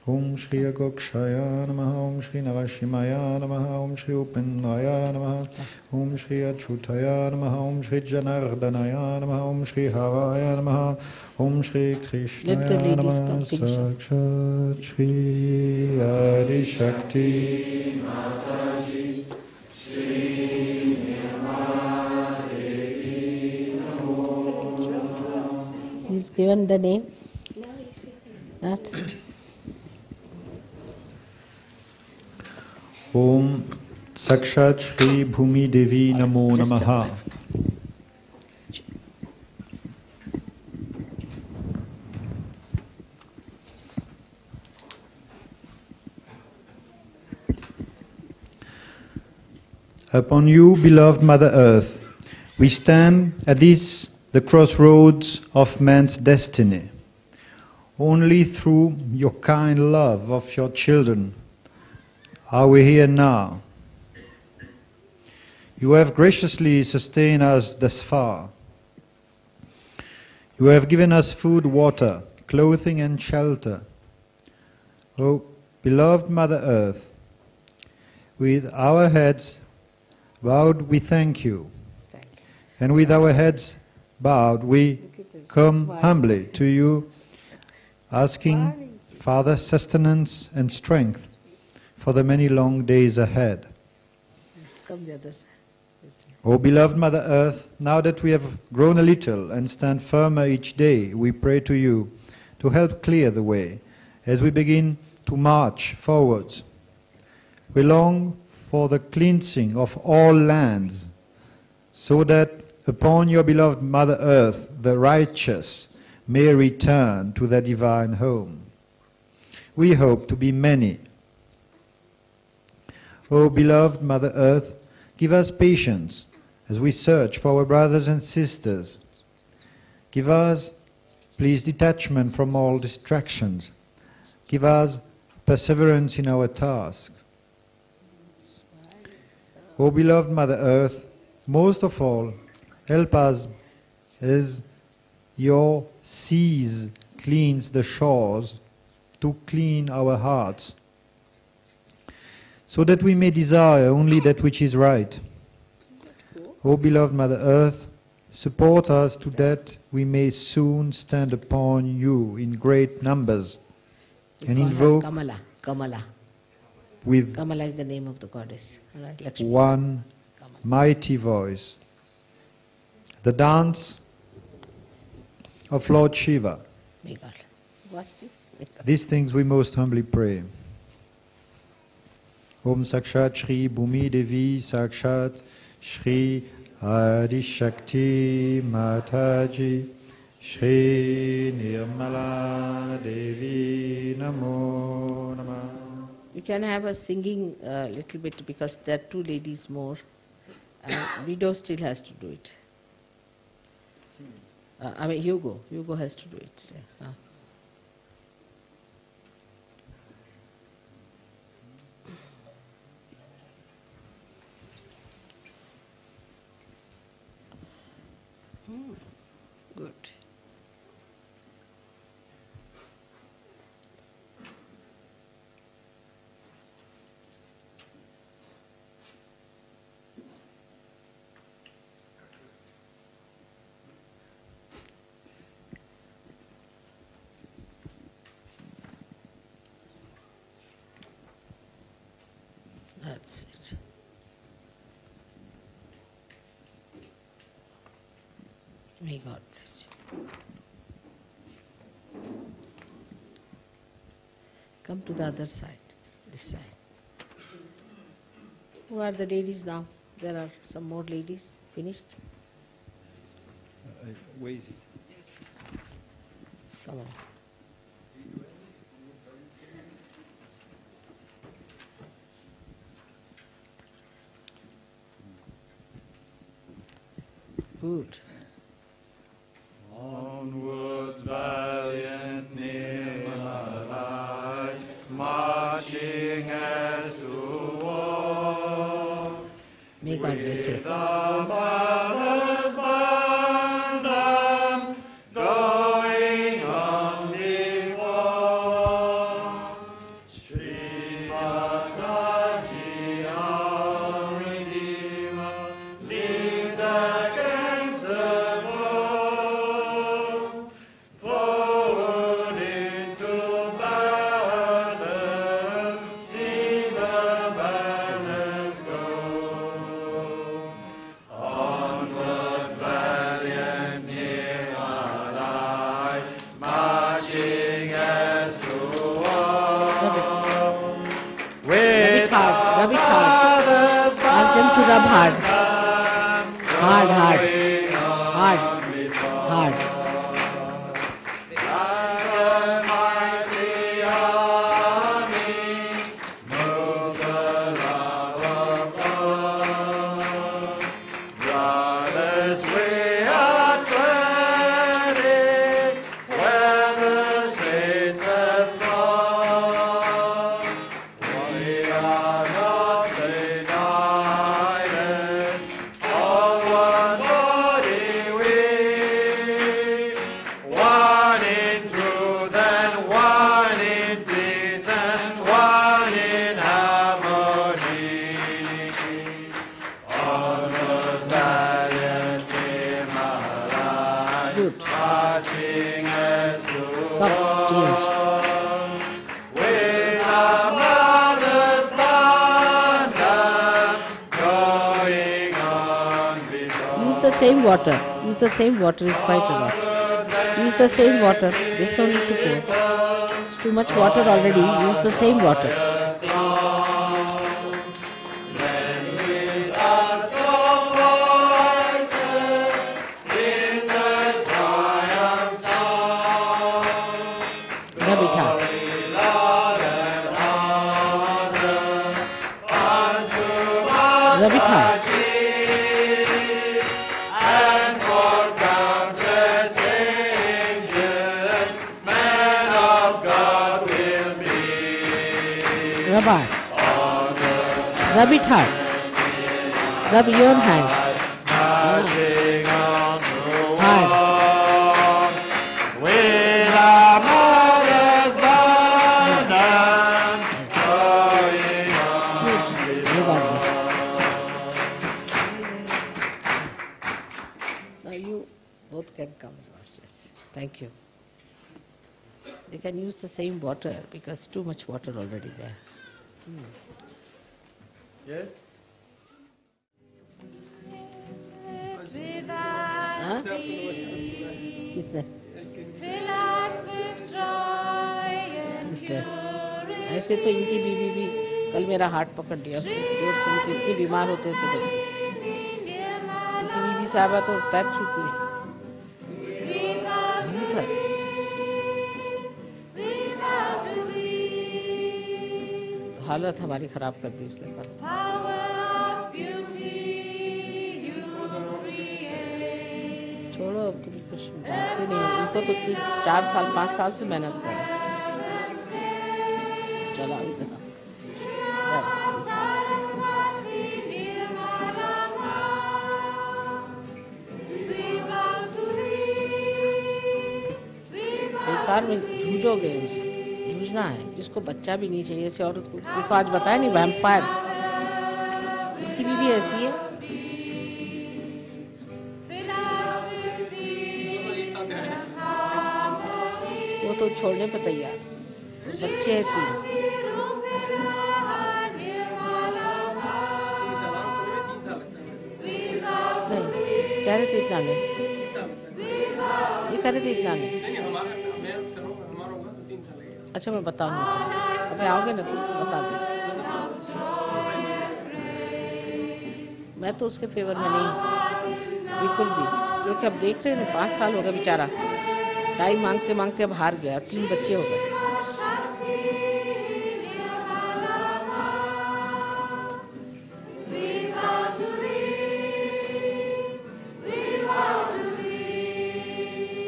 Speaker 5: Om Shri Agokshaya Namaha, Om Shri Narashimaya Namaha, Om Shri Upendraya Namaha, Om Shri Achyutaya Namaha, Om Shri Janardanaya Namaha, Om Shri Haraya Namaha, Om Shri Krishnaya
Speaker 1: ladies
Speaker 5: Namaha,
Speaker 1: come, finish up.
Speaker 5: Sakshat Shri Adi Shakti.
Speaker 1: She's given the name? That?
Speaker 5: Om Sakshat Shri Bhumi Devi Namo
Speaker 1: Just a
Speaker 5: Namaha.
Speaker 1: minute.
Speaker 5: Upon you, beloved Mother Earth, we stand at the crossroads of man's destiny. Only through your kind love of your children are we here now. You have graciously sustained us thus far. You have given us food, water, clothing and shelter. O beloved Mother Earth, with our heads bowed we thank you, and with our heads bowed we come humbly to you, asking Father sustenance and strength for the many long days ahead.
Speaker 1: Come the other side.
Speaker 5: O beloved Mother Earth, now that we have grown a little and stand firmer each day, we pray to you to help clear the way as we begin to march forwards. We long for the cleansing of all lands, so that upon your beloved Mother Earth the righteous may return to their divine home. We hope to be many. O beloved Mother Earth, give us patience as we search for our brothers and sisters. Give us, please, detachment from all distractions. Give us perseverance in our task. O beloved Mother Earth, most of all, help us as your seas cleans the shores to clean our hearts. so that we may desire only that which is right. O beloved Mother Earth, support us to that we may soon stand upon you in great numbers and invoke
Speaker 1: Kamala.
Speaker 5: with
Speaker 1: Kamala is the name of the goddess. All right, Lakshmi.
Speaker 5: one mighty voice the dance of Lord Shiva.
Speaker 1: May God watch you.
Speaker 5: These things we most humbly pray. Om Sakshat Shri Bhumi Devi Sakshat Shri Adi Shakti Mataji Shri Nirmala Devi Namo Namah.
Speaker 1: You can have a singing little bit because there are two ladies more. And Widow still has to do it. Hugo has to do it still. Good. That's it. May God bless you. Come to the other side, this side. Who are the ladies now? There are some more ladies. Finished?
Speaker 5: Where is it?
Speaker 1: Come on. Good.
Speaker 5: Onwards, valiant Nirmalite, marching as to war.
Speaker 1: May God bless you.
Speaker 5: With the mother's bundle going on before. Shri Mataji, our Redeemer, leads against the foe. Forward into battle, see the banners go. Onward, valiant Nirmalite, marching as to war. With
Speaker 1: Rub it hard. Ask them to rub hard. Hard.
Speaker 5: Brothers, we are treading where the saints have gone. We are not united, all one body we, one in truth and one in peace and one in harmony. Onward, valiant Himalayan,
Speaker 1: Good.
Speaker 5: marching as to
Speaker 1: Come, change.
Speaker 5: war. With our mother's bundle going on before.
Speaker 1: Use the same water. Use the same water is quite a lot. Use the same water. There's no need to pour. It's too much water already. Use the same water. Rub it hard. Rub it hard.
Speaker 5: And for countless angels, men of God will be.
Speaker 1: Rub hard. Rub it hard. Rub your hands.
Speaker 5: Marching on to
Speaker 1: Hard.
Speaker 5: war. With our mother's bundle going on
Speaker 1: Thank you. They can use the same water because too much water already there.
Speaker 5: Yes?
Speaker 1: Huh? Is there?
Speaker 6: Fill us with joy and
Speaker 1: Useless. ऐसे तो इनकी बीवी भी कल मेरा हाथ पकड़ लिया उसको जोर से उनके इतने बीमार होते थे बच्चे इनकी बीवी साहबा तो पैर छूती है झूठ है हालत हमारी खराब कर दी इसने कल छोड़ो अब तुम कुछ जानते नहीं हो इनको तो 4 साल 5 साल से मेहनत कर रहे चला इतना बेकार में जूझोगे इनसे जूझना है जिसको बच्चा भी नहीं चाहिए ऐसी औरत को आज बताया नहीं वैम्पायर्स इसकी बीवी ऐसी है वो तो छोड़ने पे तैयार बच्चे हैं 3 नहीं कह रहे थे इतना नहीं ये कह रहे थे इतना नहीं अच्छा मैं बताऊंगा अभी आओगे ना तो बता दे मैं तो उसके फेवर में नहीं बिल्कुल भी क्योंकि अब देख रहे हैं 5 साल हो गए बेचारा टाइम मांगते मांगते अब हार गया 3 बच्चे हो गए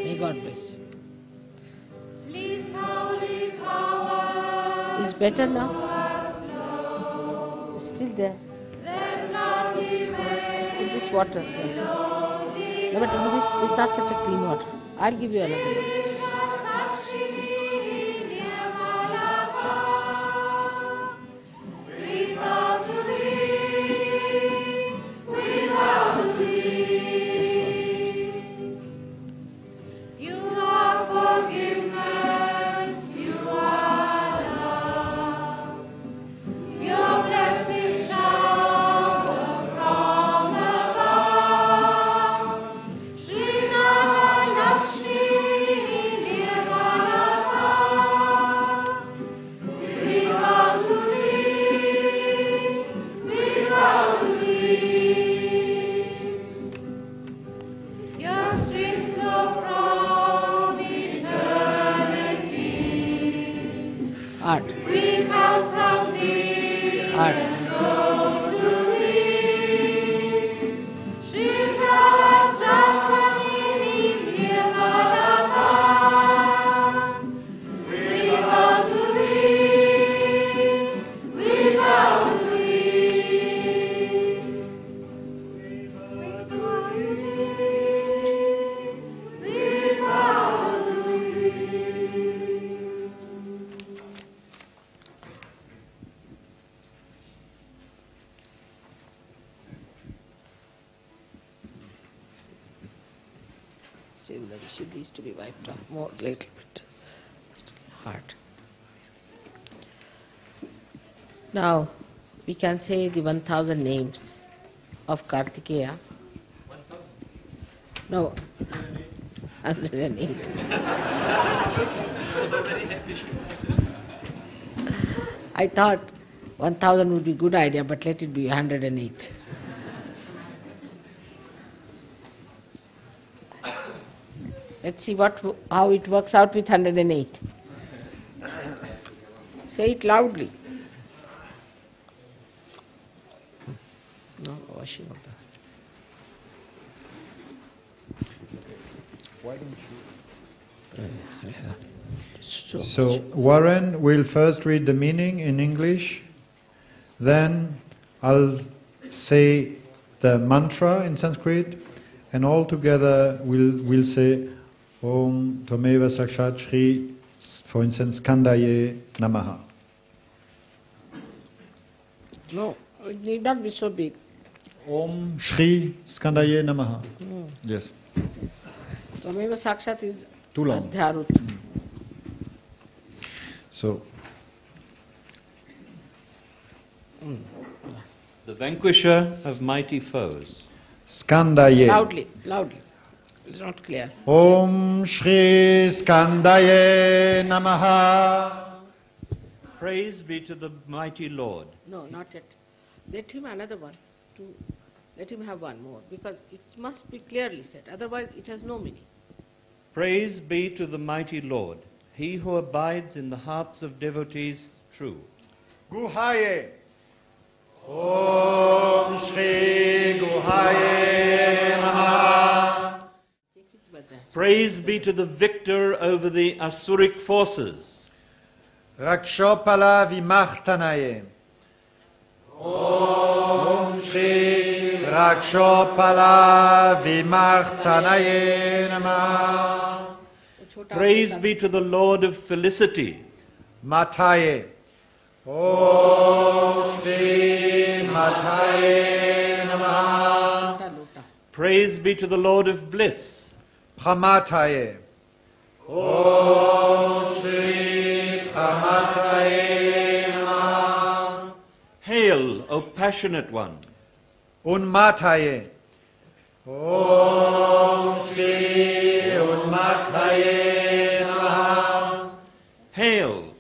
Speaker 1: May God bless you. It's better now. It's still there. Put this water. No, but it's not such a clean water. I'll give you another one. Still the viscid needs to be wiped off more, little bit. Still hard. Now, we can say the 1000 names of Kartikeya. 1,000? No, 108. I thought 1,000 would be a good idea, but let it be 108. Let's see how it works out with 108. Say it loudly. No washing of the.
Speaker 5: Why don't you? So Warren will first read the meaning in English, then I'll say the mantra in Sanskrit, and all together we'll say Om Tvameva Sakshat Shri, for instance, Skandaye Namaha.
Speaker 1: No, it need not be so big.
Speaker 5: Om Shri Skandaye Namaha. Yes.
Speaker 1: Tvameva Sakshat is
Speaker 5: Too long.
Speaker 1: Adhyarut.
Speaker 5: So,
Speaker 7: The vanquisher of mighty foes.
Speaker 5: Skandaye.
Speaker 1: Loudly, loudly. It's not clear.
Speaker 5: Om Shri Skandaye Namaha.
Speaker 7: Praise be to the mighty Lord.
Speaker 1: No, not yet. Let him another one. Let him have one more, because it must be clearly said. Otherwise, it has no meaning.
Speaker 7: Praise be to the mighty Lord, he who abides in the hearts of devotees true.
Speaker 5: Guhaye. Om Shri Guhaye Namaha.
Speaker 7: Praise be to the victor over the Asuric forces.
Speaker 5: Rakshopala Vimartanaye. Om Shri Rakshopala Vimartanaye Namaha.
Speaker 7: Praise be to the Lord of felicity.
Speaker 5: Mataye. Om Shri Mataye Namaha.
Speaker 7: Praise be to the Lord of bliss.
Speaker 5: Pramataye. Om Shri Pramataye Namaha.
Speaker 7: Hail, O passionate one.
Speaker 5: Unmataye. Om Shri Unmataye Namaha.
Speaker 7: Hail,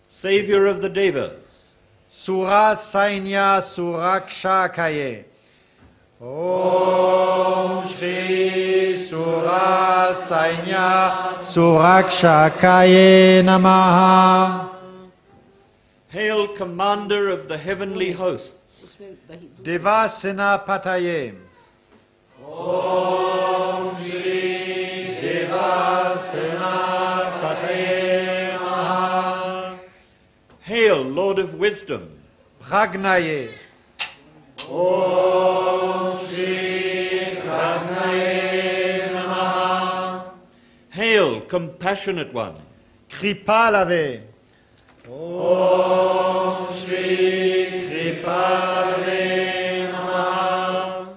Speaker 7: Savior of the Devas.
Speaker 5: Sura Sainya Surakshakaye. Om Shri Sura Sainya Surakshakaye Namaha.
Speaker 7: Hail, Commander of the heavenly hosts.
Speaker 5: Devasena Pataye. Om Shri Devasena Pataye Namaha.
Speaker 7: Hail, Lord of wisdom.
Speaker 5: Pragnaye. Om Shri Pragnaye Namaha.
Speaker 7: Hail, compassionate one.
Speaker 5: Kripalave. Om Shri Kripalave Namaha.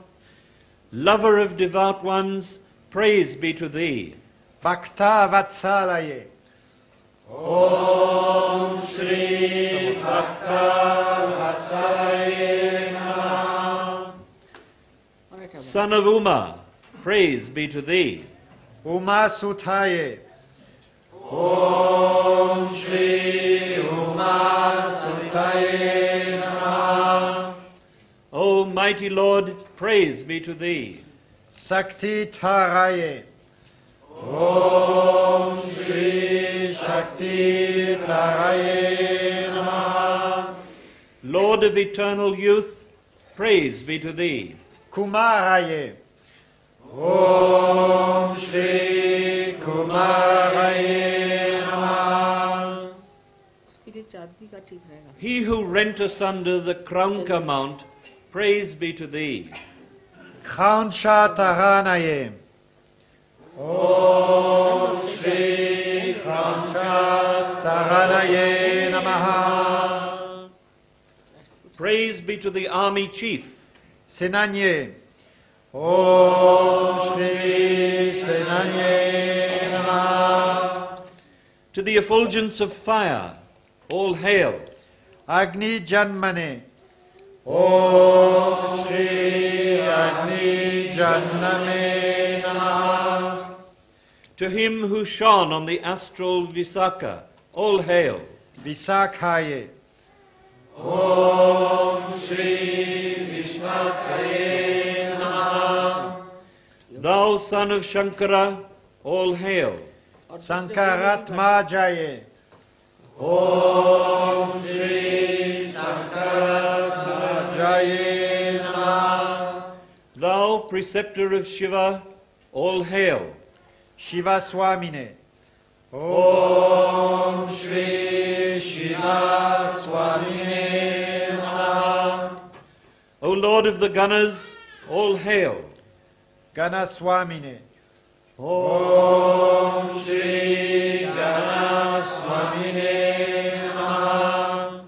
Speaker 7: Lover of devout ones, praise be to thee.
Speaker 5: Bhakta Vatsalaye. Om Shri Bhakta Vatsalaye Namaha.
Speaker 7: Son of Uma, praise be to thee.
Speaker 5: Uma Sutaye. Om Shri Uma Sutaye Namaha.
Speaker 7: O mighty Lord, praise be to thee.
Speaker 5: Sakti Taraye. Om Shri Shakti Taraye Namaha.
Speaker 7: Lord of eternal youth, praise be to thee.
Speaker 5: Kumaraye. Om Shri Kumaraye Namaha.
Speaker 7: He who rent asunder the Kraunka Mount, praise be to thee.
Speaker 5: Khauncha Taranaye. Om Shri Khauncha Taranaye Namaha.
Speaker 7: Praise be to the army chief.
Speaker 5: Senanye. Om Shri Senanye Namaha.
Speaker 7: To the effulgence of fire, all hail.
Speaker 5: Agni Janmane. Om Shri Agni Janname Namaha.
Speaker 7: To him who shone on the astral Visakha, all hail.
Speaker 5: Visakhaye.
Speaker 7: Om Shri Vishakhaye Namaha. Thou son of Shankara, all hail.
Speaker 5: Sankaratma Jaye.
Speaker 7: Om Shri Sankaratma
Speaker 5: Jaye Namaha.
Speaker 7: Thou preceptor of Shiva, all hail.
Speaker 5: Shiva Swamine. Om Shri Shiva Swamine Namaha.
Speaker 7: O Lord of the Ganas, all hail.
Speaker 5: Gana Swamine.
Speaker 7: Om
Speaker 5: Shri Gana Swamine Namaha.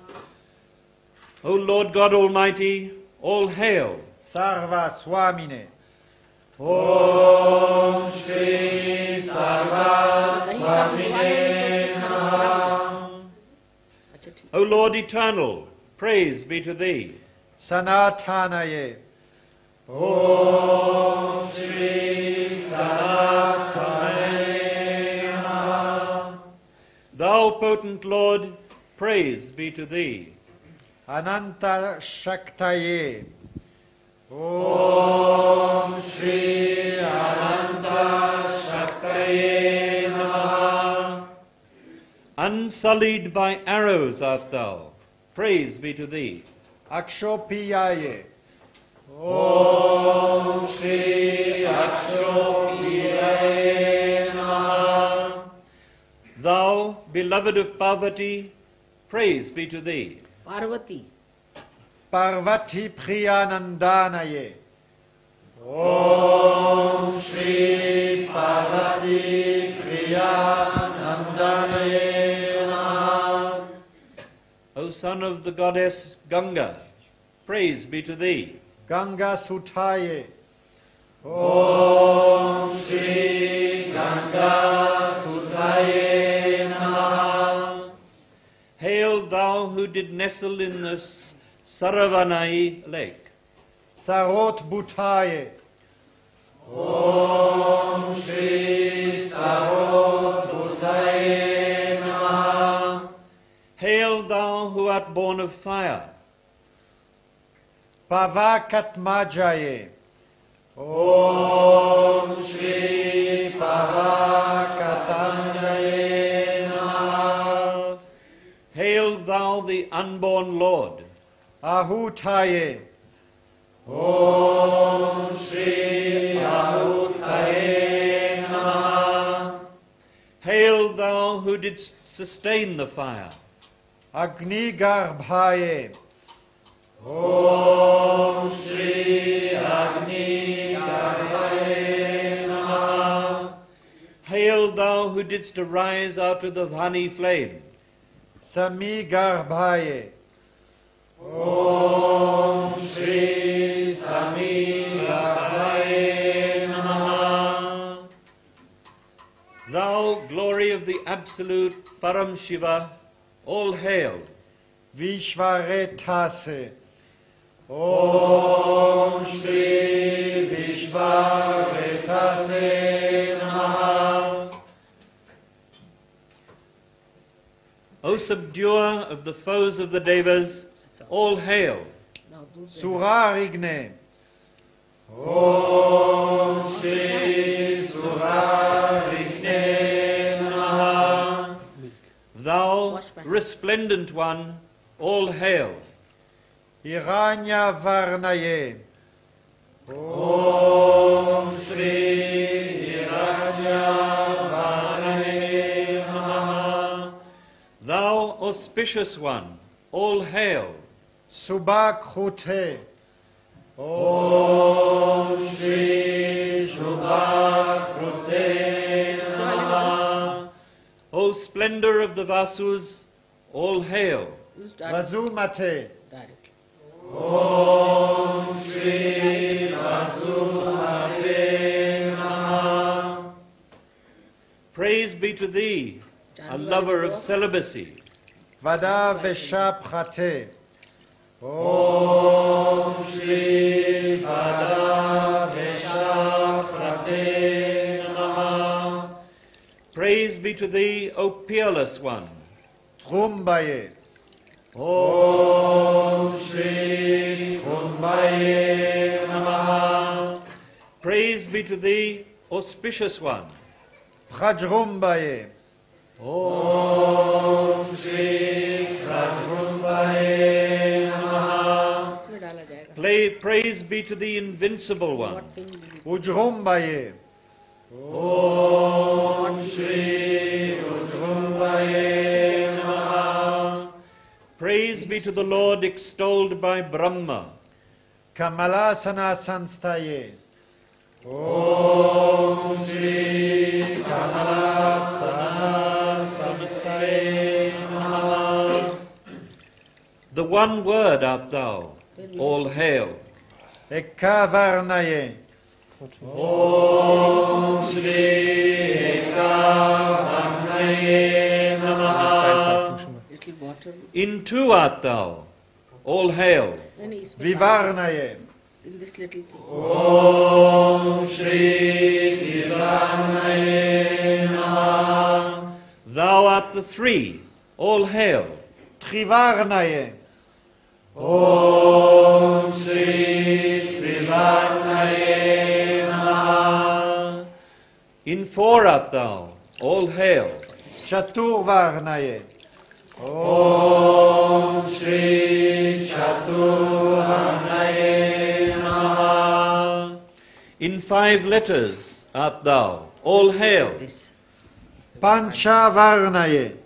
Speaker 7: O Lord God Almighty, all hail.
Speaker 5: Sarva Swamine. Om Shri Saraswamine Namaha.
Speaker 7: O Lord eternal, praise be to thee.
Speaker 5: Sanatanaye. Om Shri Sanatanaye Namaha.
Speaker 7: Thou potent Lord, praise be to thee.
Speaker 5: Ananta Shaktaye. Om Shri Ananta Shaktaye Namaha.
Speaker 7: Unsullied by arrows art thou, praise be to thee.
Speaker 5: Akshopiyaye. Om Shri Akshopiyaye Namaha.
Speaker 7: Thou, beloved of Parvati, praise be to thee.
Speaker 1: Parvati.
Speaker 5: Parvati Priyanandanaye. Om Shri Parvati Priyanandanaye Namaha.
Speaker 7: O son of the goddess Ganga, praise be to thee.
Speaker 5: Ganga Sutaye. Om Shri Ganga Sutaye Namaha.
Speaker 7: Hail thou who did nestle in the Saravanai lake.
Speaker 5: Sarot Bhutaye. Om Shri Sarot Bhutaye Namaha.
Speaker 7: Hail thou who art born of fire.
Speaker 5: Pavakatmajaye. Om Shri Pavakatamjaye Namaha.
Speaker 7: Hail thou the unborn Lord.
Speaker 5: Ahutaye. Om Shri Ahutaye Namaha.
Speaker 7: Hail thou who didst sustain the fire.
Speaker 5: Agni Garbhaye. Om Shri Agni Garbhaye Namaha.
Speaker 7: Hail thou who didst arise out of the honey flame.
Speaker 5: Sami Garbhaye. Om Shri Sami Garbhaye Namaha.
Speaker 7: Thou, glory of the absolute Param Shiva, all hail.
Speaker 5: Vishvaretase. Om Shri Vishvaretase Namaha.
Speaker 7: O subduer of the foes of the Devas, all hail.
Speaker 5: Surarigne. Om Shri Surarigne Namaha.
Speaker 7: Thou, resplendent one, all hail.
Speaker 5: Hiranya Varnaye. Om Shri Hiranya Varnaye Namaha.
Speaker 7: Thou, auspicious one, all hail.
Speaker 5: Subhakrute. Om Shri Subhakrute Namaha.
Speaker 7: O splendor of the Vasus, all hail.
Speaker 5: Vasumate.
Speaker 1: Directly.
Speaker 5: Om Shri Vasumate Namaha.
Speaker 7: Praise be to thee, a lover of celibacy.
Speaker 5: Vada Veshaprate. Om Shri Vada Veshaprate Namaha.
Speaker 7: Praise be to thee, O peerless one.
Speaker 5: Trumbaye. Om Shri Trumbaye Namaha.
Speaker 7: Praise be to thee, auspicious one.
Speaker 5: Prajrumbaye. Om Shri Prajrumbaye Namaha.
Speaker 7: Praise be to the invincible one.
Speaker 5: Ujrumbaye. Om Shri Ujrumbaye Namaha.
Speaker 7: Praise be to the Lord extolled by Brahma.
Speaker 5: Kamalasana Sanstaye. Om Shri Kamalasana Sanstaye Namaha.
Speaker 7: The one word art thou, all hail.
Speaker 5: Ekavarnaye.
Speaker 2: Om Shri Ekavarnaye Namaha.
Speaker 7: In two art thou, all hail.
Speaker 2: Vivarnaye.
Speaker 1: In this little thing.
Speaker 2: Om Shri Vivarnaye Namaha.
Speaker 7: Thou art the three, all hail.
Speaker 2: Trivarnaye. Om Shri Trivarnaye Namaha.
Speaker 7: In four art thou, all hail.
Speaker 2: Chaturvarnaye. Om Shri Chaturvarnaye Namaha.
Speaker 7: In five letters art thou, all hail.
Speaker 2: Panchavarnaye.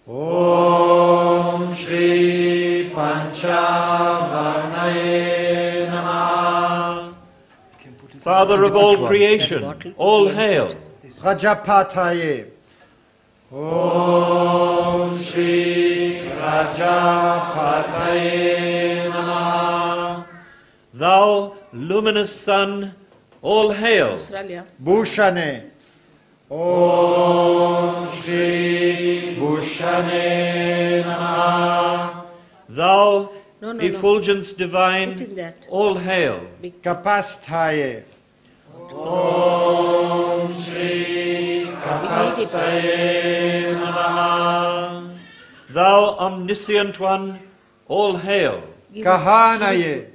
Speaker 2: Om Shri Panchavarnaye Namaha.
Speaker 7: Father of all creation, all hail.
Speaker 2: Rajapataye. Om Shri Rajapataye Namaha.
Speaker 7: Thou luminous sun, all hail.
Speaker 1: Australia.
Speaker 2: Bhushane. Om Shri Bhushane Namaha.
Speaker 7: Thou
Speaker 1: No, no,
Speaker 7: effulgence
Speaker 1: Put in
Speaker 7: divine,
Speaker 1: that.
Speaker 7: all hail.
Speaker 2: Kapasthaye. Om Shri Kapasthaye Namaha.
Speaker 7: Thou omniscient one, all hail.
Speaker 2: Kahanaye.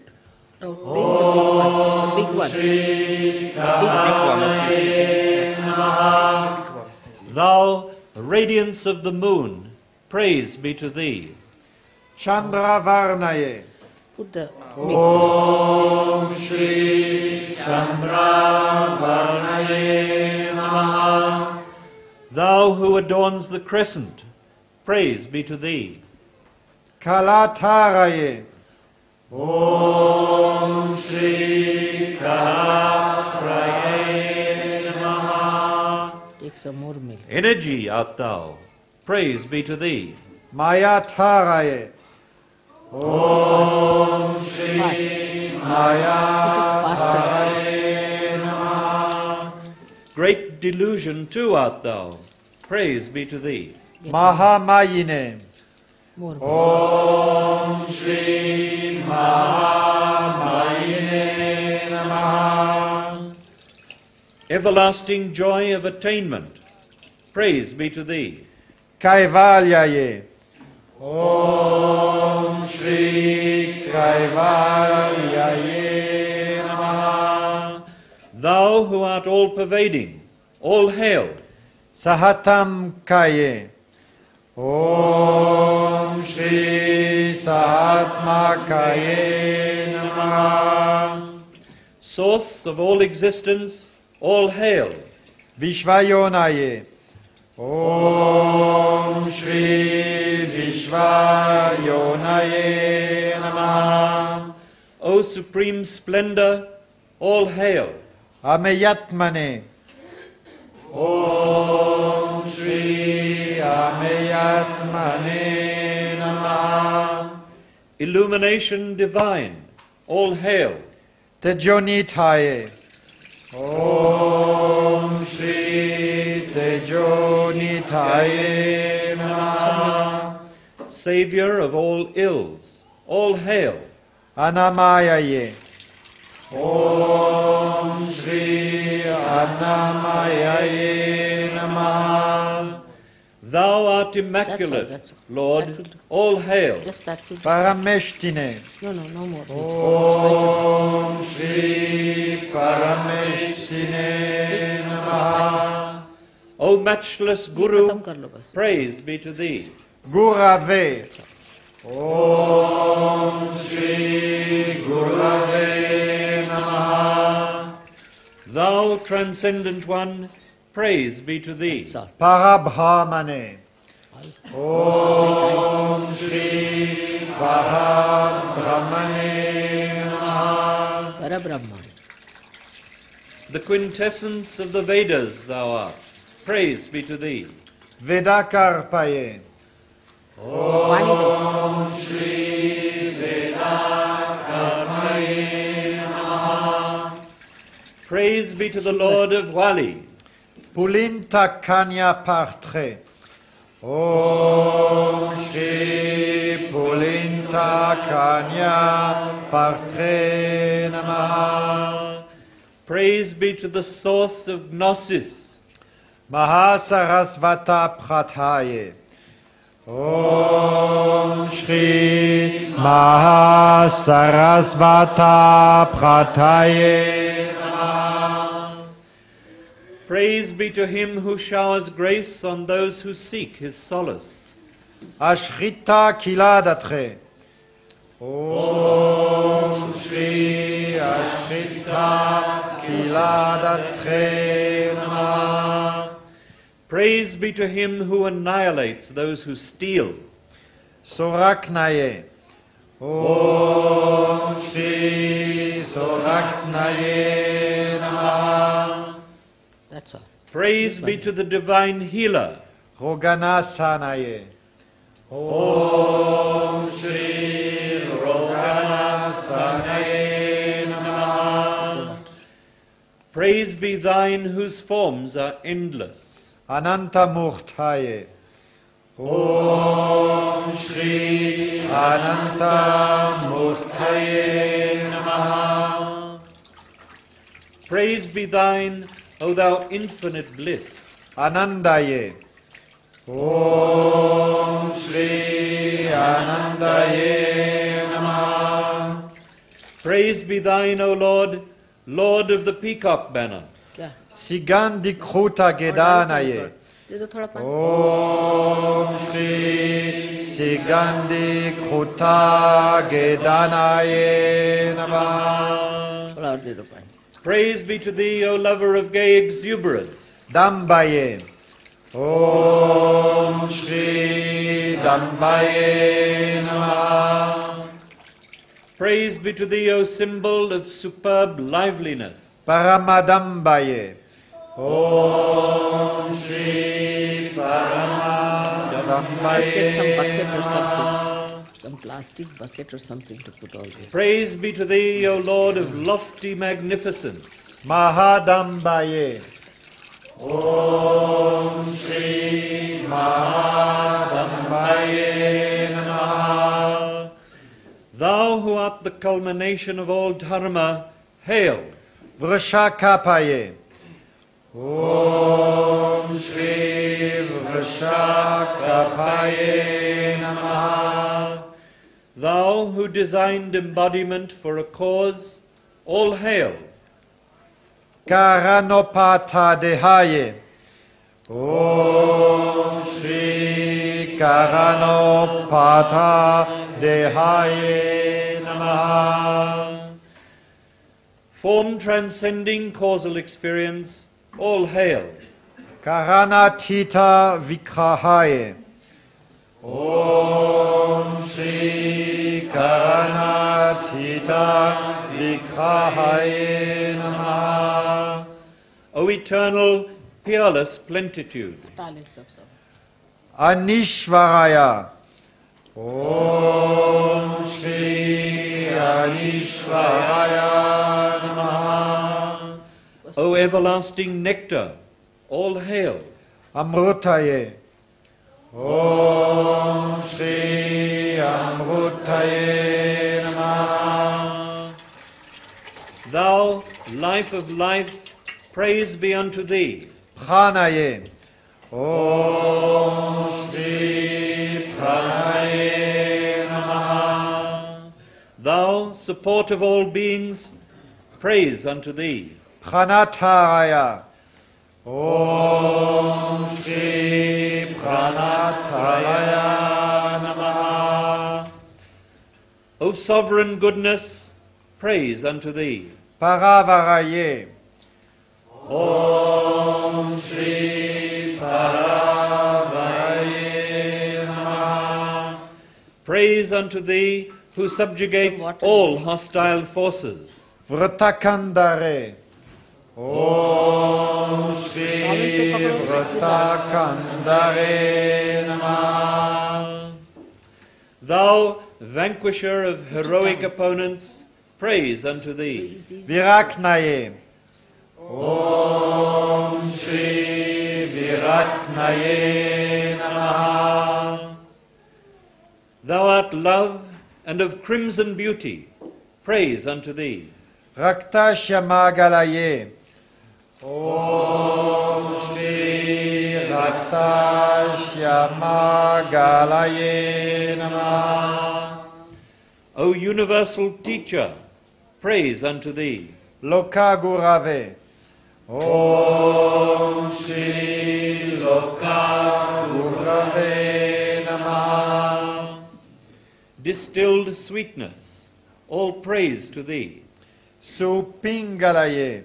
Speaker 1: No, big one.
Speaker 2: Shri
Speaker 1: Kahanaye
Speaker 2: Namaha.
Speaker 7: Thou radiance of the moon, praise be to thee.
Speaker 2: Chandravarnaye.
Speaker 1: Put the
Speaker 2: Om Shri Chandravarnaye Namaha.
Speaker 7: Thou who adorns the crescent, praise be to thee.
Speaker 2: Kalataraye. Om Shri Kalataraye Namaha.
Speaker 1: take some more milk.
Speaker 7: Energy art thou, praise be to thee.
Speaker 2: Mayataraye. Om Shri Mayataraye Namaha.
Speaker 7: Great delusion too art thou, praise be to thee.
Speaker 2: Mahamayine.
Speaker 1: More.
Speaker 2: Om Shri Mahamayine Namaha.
Speaker 7: Everlasting joy of attainment, praise be to thee.
Speaker 2: Kaivalyaye. Om Shri Kaivalyaye Namaha.
Speaker 7: Thou who art all pervading, all hail.
Speaker 2: Sahatam Kaye. Om Shri Sahatmakaye Namaha.
Speaker 7: Source of all existence, all hail.
Speaker 2: Vishvayonaye. Om Shri Vishvayonaye Namaha.
Speaker 7: O supreme splendor, all hail.
Speaker 2: Ameyatmane. Om Shri Ameyatmane Namaha.
Speaker 7: Illumination divine, all hail.
Speaker 2: Tejonitaye. Om Shri Tejonitaye Namaha.
Speaker 7: Savior of all ills, all hail.
Speaker 2: Anamayaye. Om Shri Anamayaye Namaha.
Speaker 7: Thou art immaculate,
Speaker 1: That's all.
Speaker 7: Lord,
Speaker 1: That will do.
Speaker 7: all hail.
Speaker 1: Just that will do.
Speaker 2: Parameshtine.
Speaker 1: No, no, no more.
Speaker 2: Om Shri Parameshtine Namaha.
Speaker 7: O matchless
Speaker 1: Khatam
Speaker 7: Guru,
Speaker 1: kar lo bas.
Speaker 7: praise be to thee.
Speaker 2: Gurave. Om Shri Gurave Namaha.
Speaker 7: Thou transcendent one, praise be to thee.
Speaker 1: That's all.
Speaker 2: Parabhamane. Om Shri Parabhamane Namaha.
Speaker 1: Parabrahman.
Speaker 7: The quintessence of the Vedas thou art, praise be to thee.
Speaker 2: Vedakarpaye.
Speaker 1: Om
Speaker 2: Shri Vedakarpaye Namaha.
Speaker 7: Praise be to the Lord of Wali.
Speaker 5: Pulinta Kanya Partre. Om Shri Pulinta Kanya Partre Namaha.
Speaker 7: Praise be to the source of Gnosis.
Speaker 5: Mahasarasvata Prathaye. Om Shri Mahasarasvata Prathaye Namaha.
Speaker 7: Praise be to him who showers grace on those who seek his solace.
Speaker 5: Ashrita Kiladatre. Om Shri Ashrita Kiladatre Namaha.
Speaker 7: Praise be to him who annihilates those who steal.
Speaker 5: Soraknaye. Om Shri Soraknaye Namaha.
Speaker 1: That's all.
Speaker 7: Praise be to the divine healer.
Speaker 5: Roganasanaye. Om Shri Roganasanaye Namaha.
Speaker 7: Praise be thine whose forms are endless.
Speaker 5: Ananta Murtaye. Om Shri Ananta Murtaye Namaha.
Speaker 7: Praise be thine, O thou infinite bliss.
Speaker 5: Anandaye. Om Shri Anandaye Namaha.
Speaker 7: Praise be thine, O Lord, Lord of the peacock banner.
Speaker 5: Sigandi Kruta Gedanaye.
Speaker 1: दे दो थोड़ा पानी
Speaker 5: Om Shri Sigandi Kruta Gedanaye Namaha.
Speaker 1: थोड़ा और दे दो पानी
Speaker 7: Praise be to thee, O lover of gay exuberance.
Speaker 5: Dambaye. Om Shri Dambaye Namaha.
Speaker 7: Praise be to thee, O symbol of superb liveliness.
Speaker 5: Paramadambaye. Om Shri Paramadambaye.
Speaker 1: Let's get some bucket or
Speaker 5: Namaha.
Speaker 1: something, some plastic bucket or something to put all this.
Speaker 7: Praise be to thee, O Lord of lofty magnificence.
Speaker 5: Mahadambaye. Om Shri Mahadambaye Namaha.
Speaker 7: Thou who art the culmination of all dharma, hail.
Speaker 5: Vrishakapaye. Om Shri Vrishakapaye Namaha.
Speaker 7: Thou who designed embodiment for a cause, all hail.
Speaker 5: Karanopata Dehaye. Om Shri Karanopata Dehaye Namaha.
Speaker 7: Form transcending causal experience, all hail.
Speaker 5: Karanatita Vikrahaye. Om Shri Karanatita Vikrahaye Namaha.
Speaker 7: O eternal, peerless plenitude.
Speaker 1: ताले सब सब
Speaker 5: Anishvaraya. Om Shri Anishvaraya Namaha.
Speaker 7: O everlasting nectar, all hail.
Speaker 5: Amrutaye. Om Shri Amrutaye Namaha.
Speaker 7: Thou, life of life, praise be unto thee.
Speaker 5: Pranaye. Om Shri Pranaye Namaha.
Speaker 7: Thou, support of all beings, praise unto thee.
Speaker 5: Pranataraya. Om Shri Pranataraya Namaha.
Speaker 7: O sovereign goodness, praise unto thee.
Speaker 5: Paravaraye. Om Shri Paravaraye Namaha.
Speaker 7: Praise unto thee, who subjugates
Speaker 1: Some water.
Speaker 7: all hostile forces.
Speaker 5: Vratakandare. Om Shri Vratakandare Namaha.
Speaker 7: Thou, vanquisher of heroic opponents, praise unto thee.
Speaker 5: Viraknaye. Om Shri Viratnaye Namaha.
Speaker 7: Thou art love and of crimson beauty. Praise unto thee.
Speaker 5: Rakta Shyamagalaye. Om Shri Rakta Shyamagalaye Namaha.
Speaker 7: O universal teacher, praise unto thee.
Speaker 5: Loka Gurave. Om Shri Loka Gurave Namaha.
Speaker 7: Distilled sweetness, all praise to thee.
Speaker 5: Supingalaye.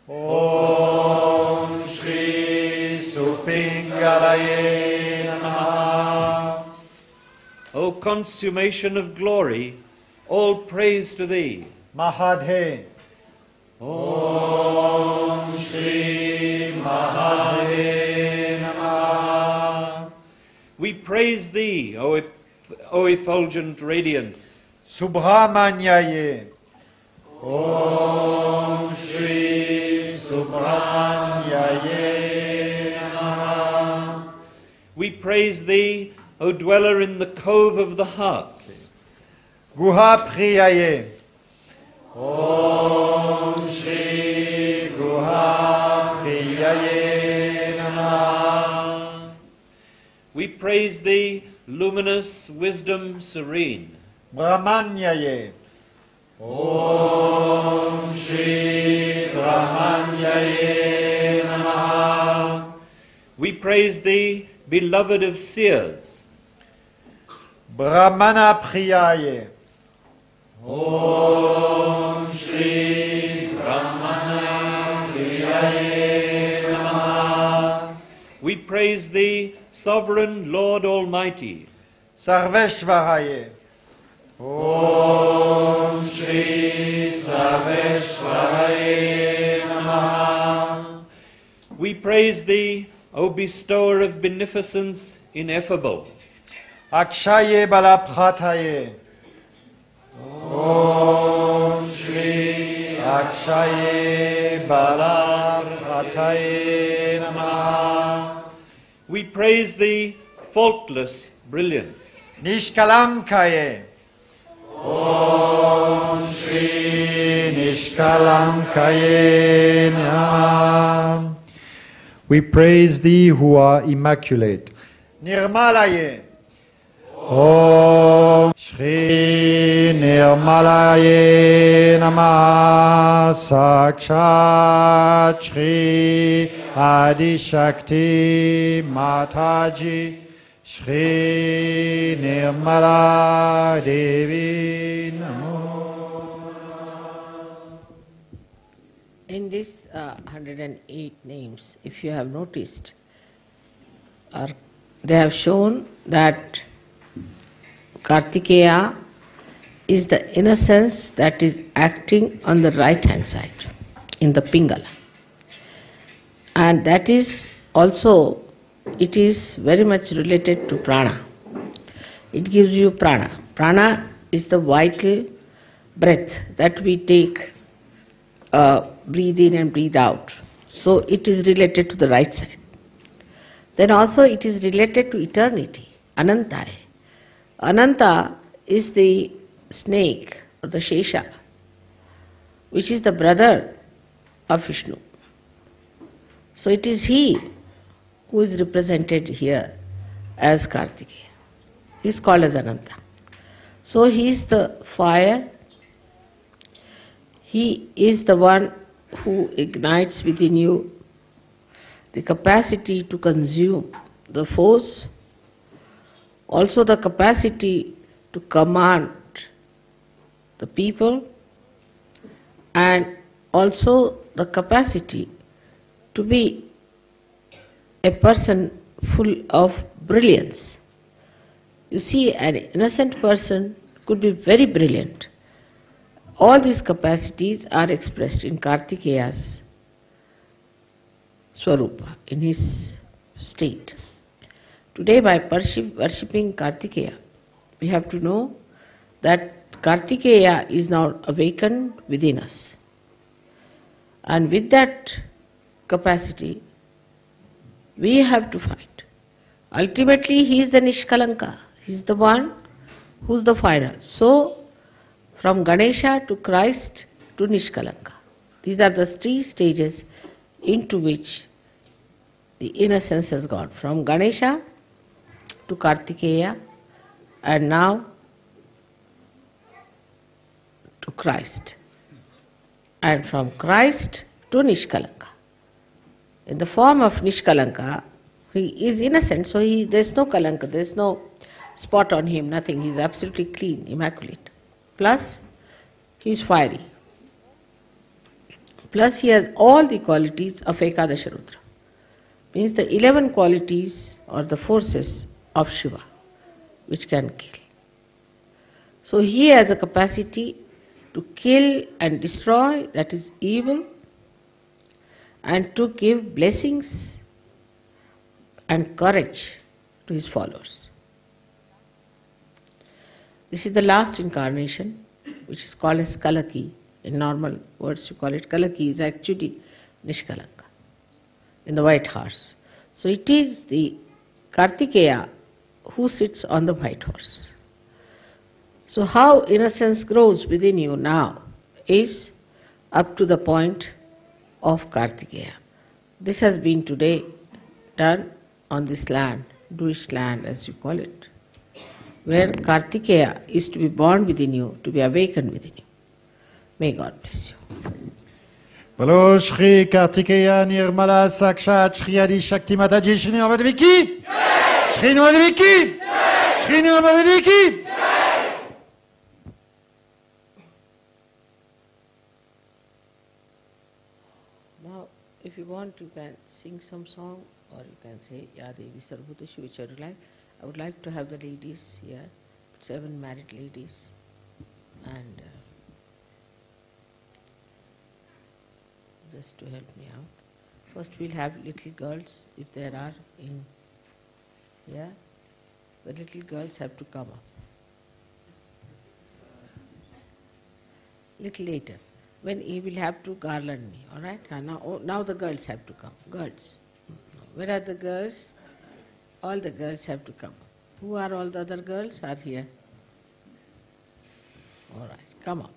Speaker 5: Om Shri Supingalaye Namaha.
Speaker 7: O consummation of glory, all praise to thee.
Speaker 5: Mahadhe. Om Shri Mahadhe Namaha.
Speaker 7: We praise thee, O effulgent radiance.
Speaker 5: Subhamanyaye. Om Shri Subhamanyaye Namaha.
Speaker 7: We praise thee, O dweller in the cove of the hearts.
Speaker 5: Guha Priyaye. Om Shri Guha Priyaye Namaha.
Speaker 7: We praise thee, luminous wisdom serene.
Speaker 5: Brahmanyaye. Om Shri Brahmanyaye Namaha.
Speaker 7: We praise thee, beloved of seers.
Speaker 5: Brahmana Priyaye. Om Shri Brahmana Priyaye Namaha.
Speaker 7: We praise thee, sovereign Lord Almighty.
Speaker 5: Sarveshvaraye. Om Shri Sarveshvaraye Namaha.
Speaker 7: We praise thee, O bestower of beneficence ineffable.
Speaker 5: Akshaye Balaphrataye. Om Shri Akshaye Balaphrataye Namaha.
Speaker 7: We praise thee, faultless brilliance.
Speaker 5: Nishkalankaye. Om Shri Nishkalankaye Namaha. We praise thee who are immaculate. Nirmalaye. Om Shri Nirmalaye Namaha. Sakshat Shri Adi Shakti Mataji Shri Nirmala Devi Namo.
Speaker 1: In this 108 names, if you have noticed, they have shown that Kartikeya is the innocence that is acting on the right hand side in the Pingala. And that is also, it is very much related to prana. It gives you prana. Prana is the vital breath that we take, breathe in and breathe out. So it is related to the right side. Then also it is related to eternity, Anantare. Ananta is the snake or the Shesha, which is the brother of Vishnu. So it is he who is represented here as Kartikeya. He is called as Ananta. So he is the fire. He is the one who ignites within you the capacity to consume the force, also the capacity to command the people, and also the capacity to be a person full of brilliance. You see, an innocent person could be very brilliant. All these capacities are expressed in Kartikeya's Swarupa, in his state. Today, by worshipping Kartikeya, we have to know that Kartikeya is now awakened within us. And with that capacity, we have to fight. Ultimately, he is the Nishkalanka. He is the one who is the final. So, from Ganesha to Christ to Nishkalanka. These are the 3 stages into which the innocence has gone. From Ganesha to Kartikeya, and now to Christ. And from Christ to Nishkalanka. In the form of Nishkalanka, he is innocent, so there is no kalanka, there is no spot on him, nothing. He is absolutely clean, immaculate. Plus, he is fiery. Plus, he has all the qualities of Ekadasha Rudra. Means the 11 qualities or the forces of Shiva, which can kill. So he has a capacity to kill and destroy, that is evil, and to give blessings and courage to his followers. This is the last incarnation, which is called as Kalaki. In normal words you call it Kalaki, is actually Nishkalanka, in the white horse. So it is the Kartikeya who sits on the white horse. So how innocence grows within you now is up to the point of Kartikeya. This has been today done on this land, Jewish land as you call it, where Kartikeya is to be born within you, to be awakened within you. May God bless you.
Speaker 5: Bolo Shri Kartikeya Nirmala Sakshat Shri Adi Shakti Mataji Shri Nirmadeviki Shri Nirmadeviki Shri Nirmadeviki.
Speaker 1: Now, if you want, you can sing some song, or you can say Ya Devi Sarvabhutesu, whichever you like. I would like to have the ladies here, 7 married ladies, and just to help me out. First we'll have little girls, if there are in here. The little girls have to come up. Little later. When he will have to garland me, all right? Now the girls have to come. Girls. Where are the girls? All the girls have to come. Who are all the other girls? Are here. All right, come up.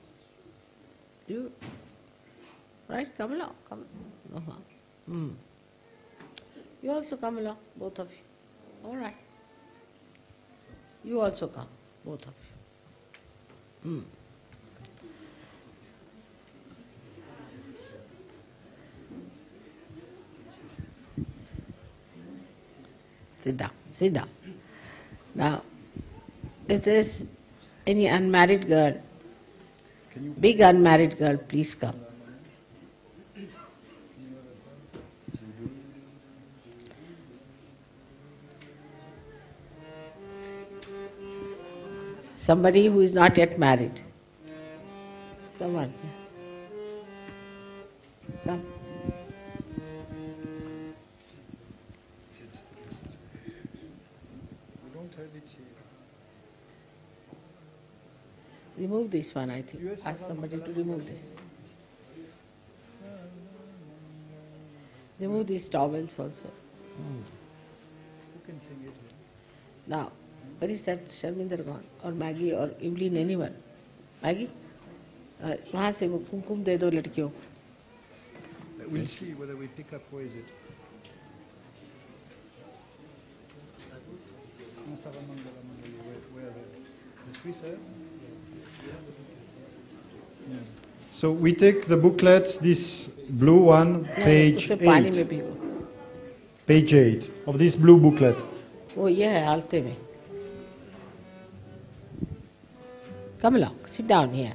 Speaker 1: You, right? Come along. Come. No harm. You also come along, both of you. All right. You also come, both of you. Sit down, sit down. Now, if there is any unmarried girl, big unmarried girl, please come. Somebody who is not yet married. Someone. Come. Remove this one, I think. Ask somebody to remove this. Remove these towels also.
Speaker 5: You can sing it.
Speaker 1: Now, where is that Sharminder gone? Or Maggie or Evelyn, anyone? Maggie? वहाँ से वो कुमकुम दे दो लड़कियों.
Speaker 5: We'll see whether we pick up. Where is it? Where are they? The Swiss, yeah. So we take the booklets, this blue one, page 8. Page 8 of this blue booklet.
Speaker 1: वो ये है हालते में. Come along, sit down here.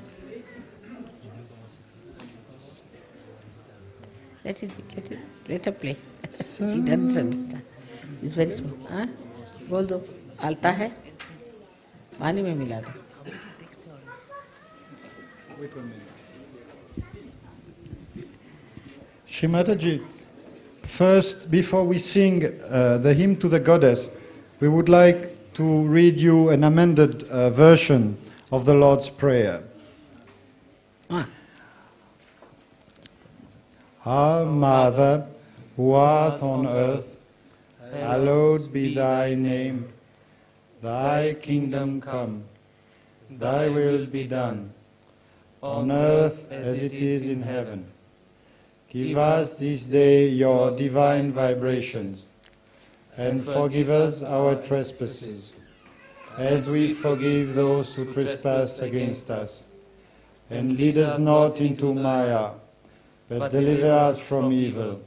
Speaker 1: Let her play. She doesn't understand. She's very small. हाँ? बोल दो. आलता है? पानी में मिला दो.
Speaker 5: Wait 1 minute. Srimataji, first, before we sing the hymn to the goddess, we would like to read you an amended version of the Lord's Prayer. Our Mother, who art on earth, hallowed be thy name. Thy kingdom come, thy will be done, on earth as it is in heaven. Give us this day your divine vibrations, and forgive us our trespasses, as we forgive those who trespass against us. And lead us not into Maya, but deliver us from evil.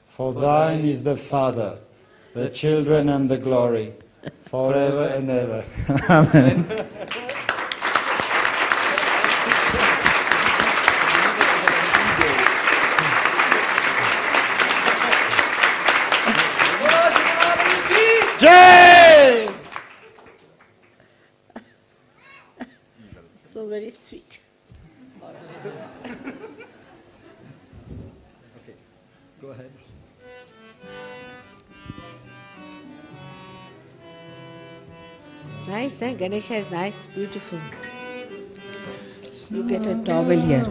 Speaker 5: For thine is the Father, the children, and the glory, forever and ever. Amen. Jai!
Speaker 1: So very sweet.
Speaker 5: Go ahead.
Speaker 1: Nice, eh? Ganesha is nice, beautiful. You get a towel here.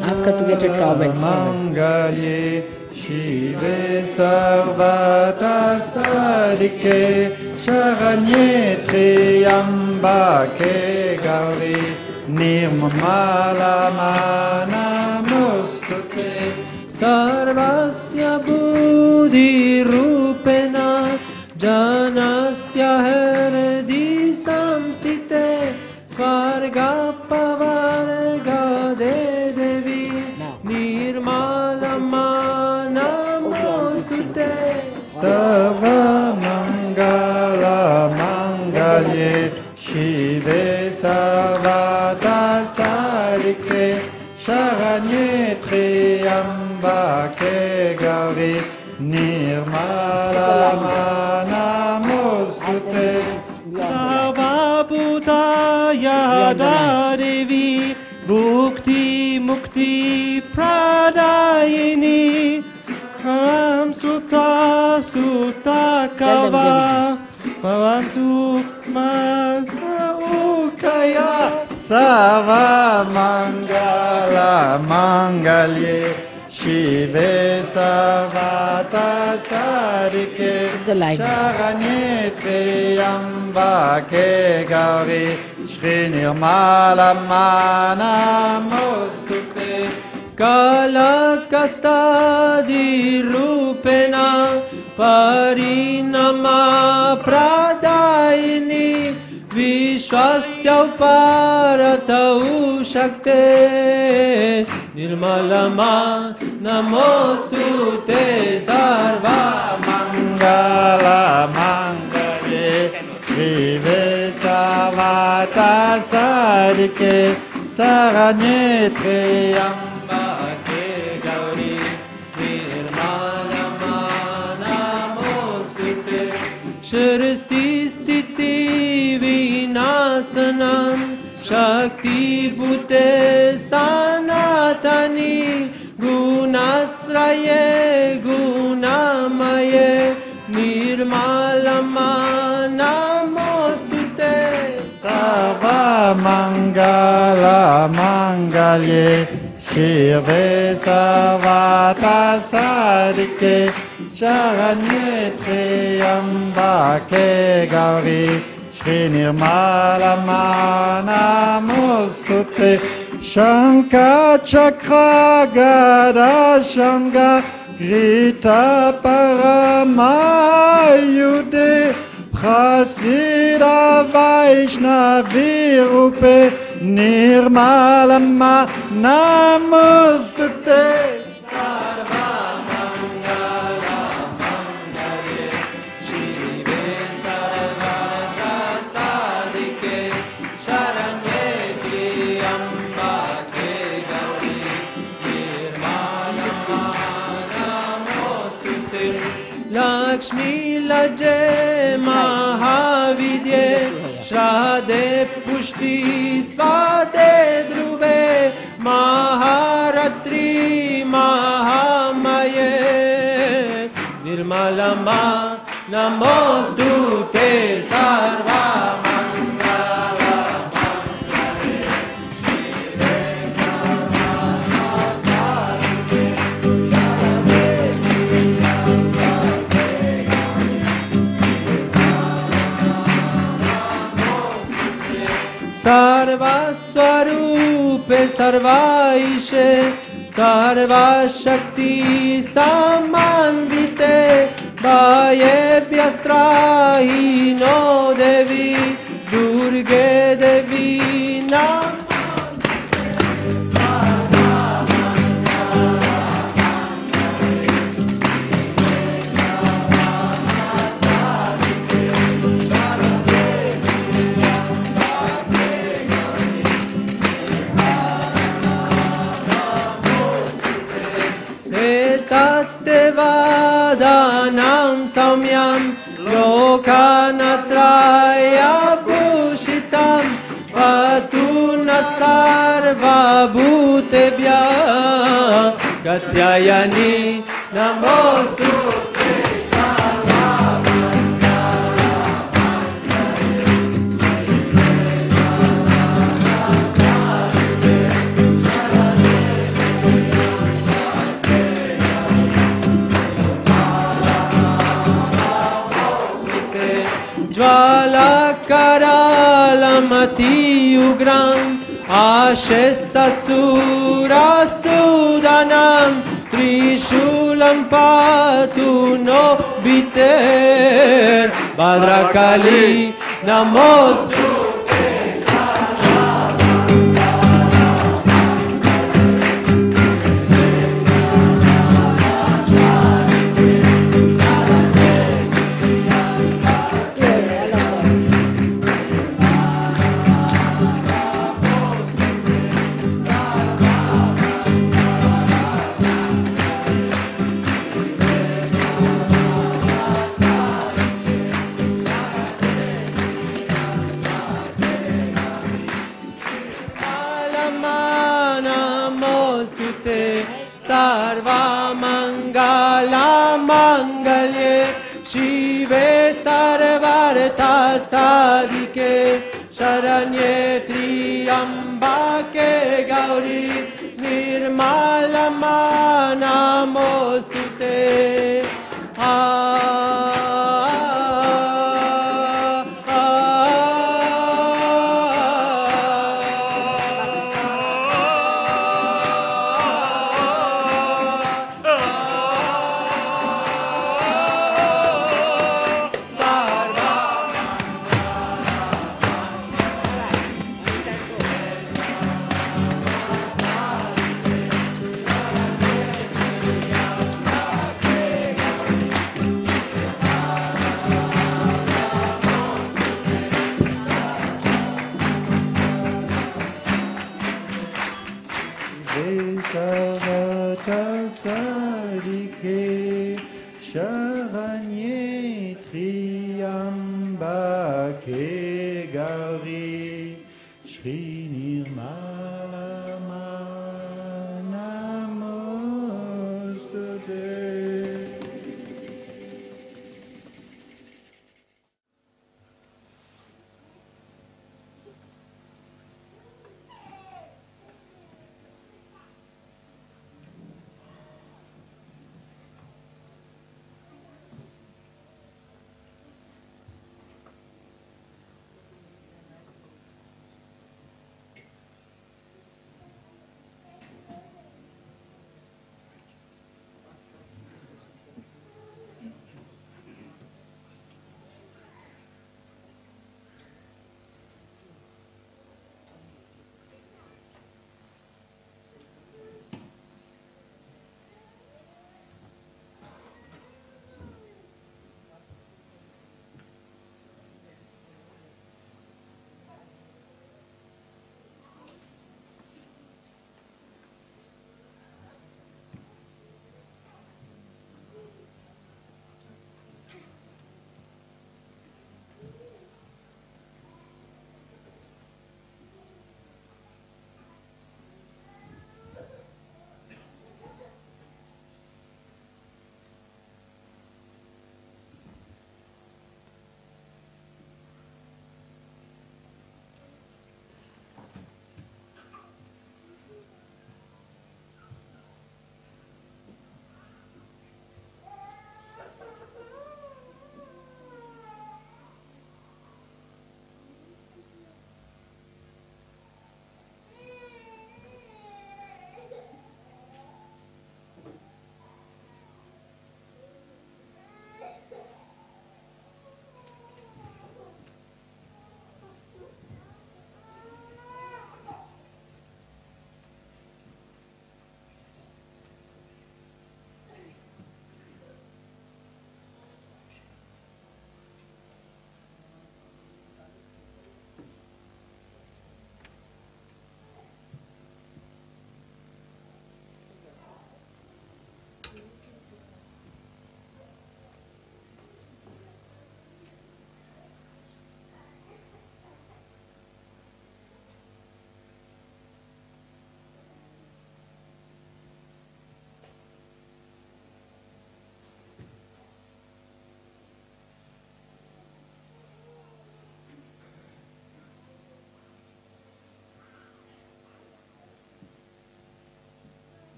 Speaker 1: Ask her to get a towel.
Speaker 5: Mangalye Shive Sarvata Sadike Sharanye Triyambake Gauri Nirmala Manamostute
Speaker 8: Sarvasya Buddhi Rupena Janasya Herdi Samstite Svarga Pavarga De Devi Nirmala Manamostute
Speaker 5: Sarva Mangala Mangalye Shive Sarvata Sadike Sharanye Triyambake Gauri Nirmala Manamostute
Speaker 8: Sarva Bhutaya Devi Bhukti Mukti Pradayini Karam Sutta Stuta Kava Bhavantu Ukaya
Speaker 5: Sarva Mangala Mangalye Shive Sarvata Sadike Sharanye Triyambake Gauri Shri Nirmala Manamostute
Speaker 8: Kala Kastadi Rupena Parinama Pradayini Vishwasya Paratau Shakte Nirmalama Namostute Sarva
Speaker 5: Mangala Mangalye Shive Sarvata Sadike Sharanye Triyambake Gauri Nirmalama Namostute
Speaker 8: Shristi Stiti Vinasanam Shakti Bhute Sanatani Gunasraye Gunamaye Nirmalama Namostute
Speaker 5: Sarva Mangala Mangalye Shive Sarvata Sadike Sharanye Triyambake Gauri Shri Nirmala Manamostute Shanka Chakra Gada Shanga Grita Paramayude Prasida Vaishnavirupe Nirmala Manamostute
Speaker 8: Lakshmi Laje Mahavidye Shradhe Pushti Svade Dhruve Maharatri Mahamaye Nirmalama Namostute Sarva Mangala सर्वस्वरूपे सर्वाईशे सर्वशक्ति समन्विते भयेभ्यस्त्राहीनो Devi Durge Devi Tattevadanam samyam lokanatraya bhushitam patuna sarva bhutebhya gatyayani namostute Jvalakaralamati ugram Ashesasurasudanam Trishulam patu no biter Badrakali namostu Sarva Mangala Mangalye Shive Sarvartha Sadike Sharanye Triambake Gauri Nirmalama Namostute Sharanye Triambake Gauri Shri Nirmala Namostute.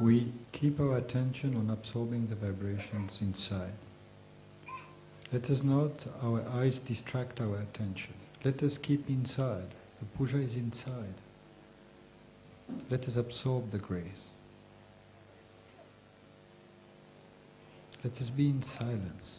Speaker 3: we keep our attention on absorbing the vibrations inside. Let us not our eyes distract our attention. Let us keep inside. The puja is inside. Let us absorb the grace. Let us be in silence.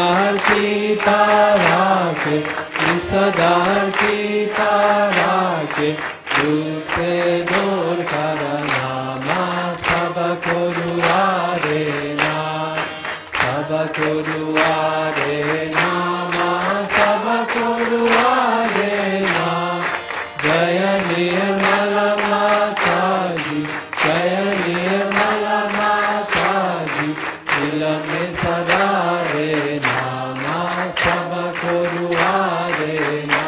Speaker 9: सदार की पाराके सदार की पाराके दूर से दूर करना माँ सबको दुआ देना सबको दुआ देना माँ सबको दुआ देना जय निर्मल माता जी जय निर्मल माता जी दिल में सदा रहना माँ सबको दुआ देना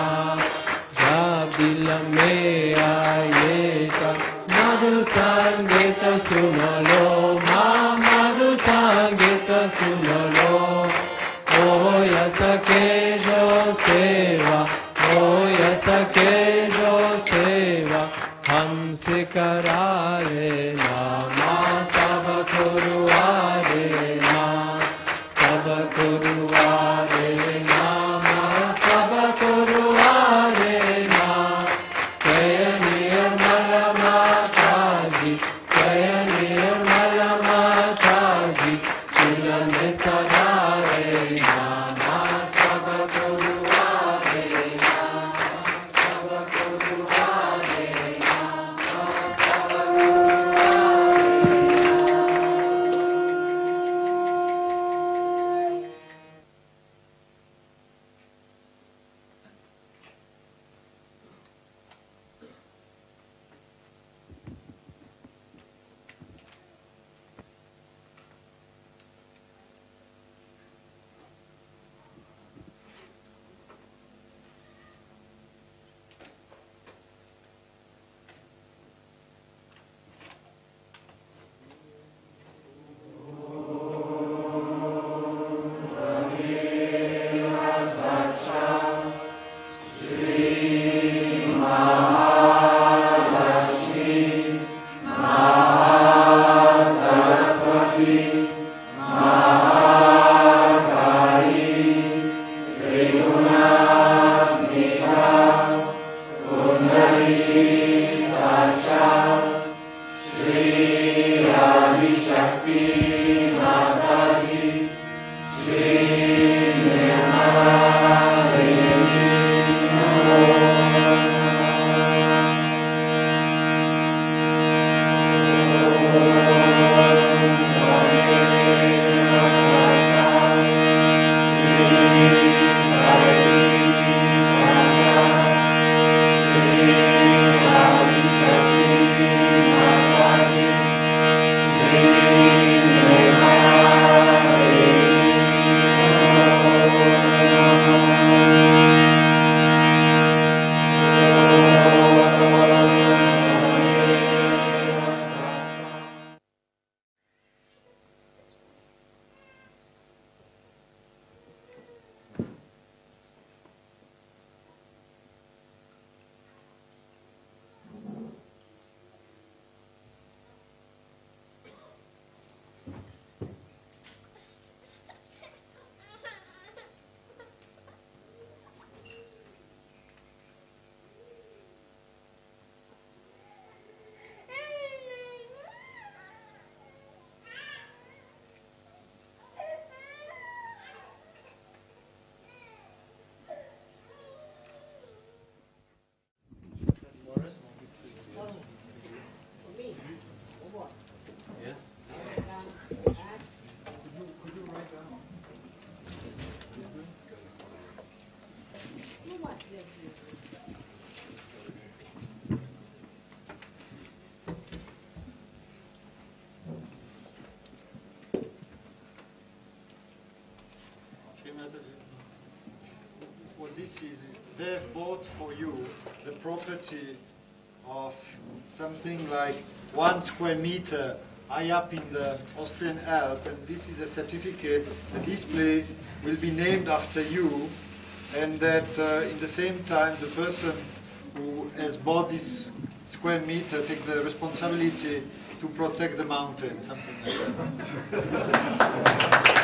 Speaker 9: जब दिल में आएगा मधु संगीत सुन लो माँ मधु संगीत सुन लो हो या सके जो सेवा हो या सके जो सेवा हमसे करा लेना माँ सबको दुआ देना सबको दुआ देना माँ सबको दुआ देना जय निर्मल माता जी जय निर्मल माता जी दिल में सदा रहना माँ सबको दुआ देना सबको दुआ देना माँ सबको दुआ
Speaker 2: What this is they've bought for you the property of something like 1 square meter high up in the Austrian Alps, and this is a certificate that this place will be named after you, and that in the same time the person who has bought this square meter take the responsibility to protect the mountain, something like that.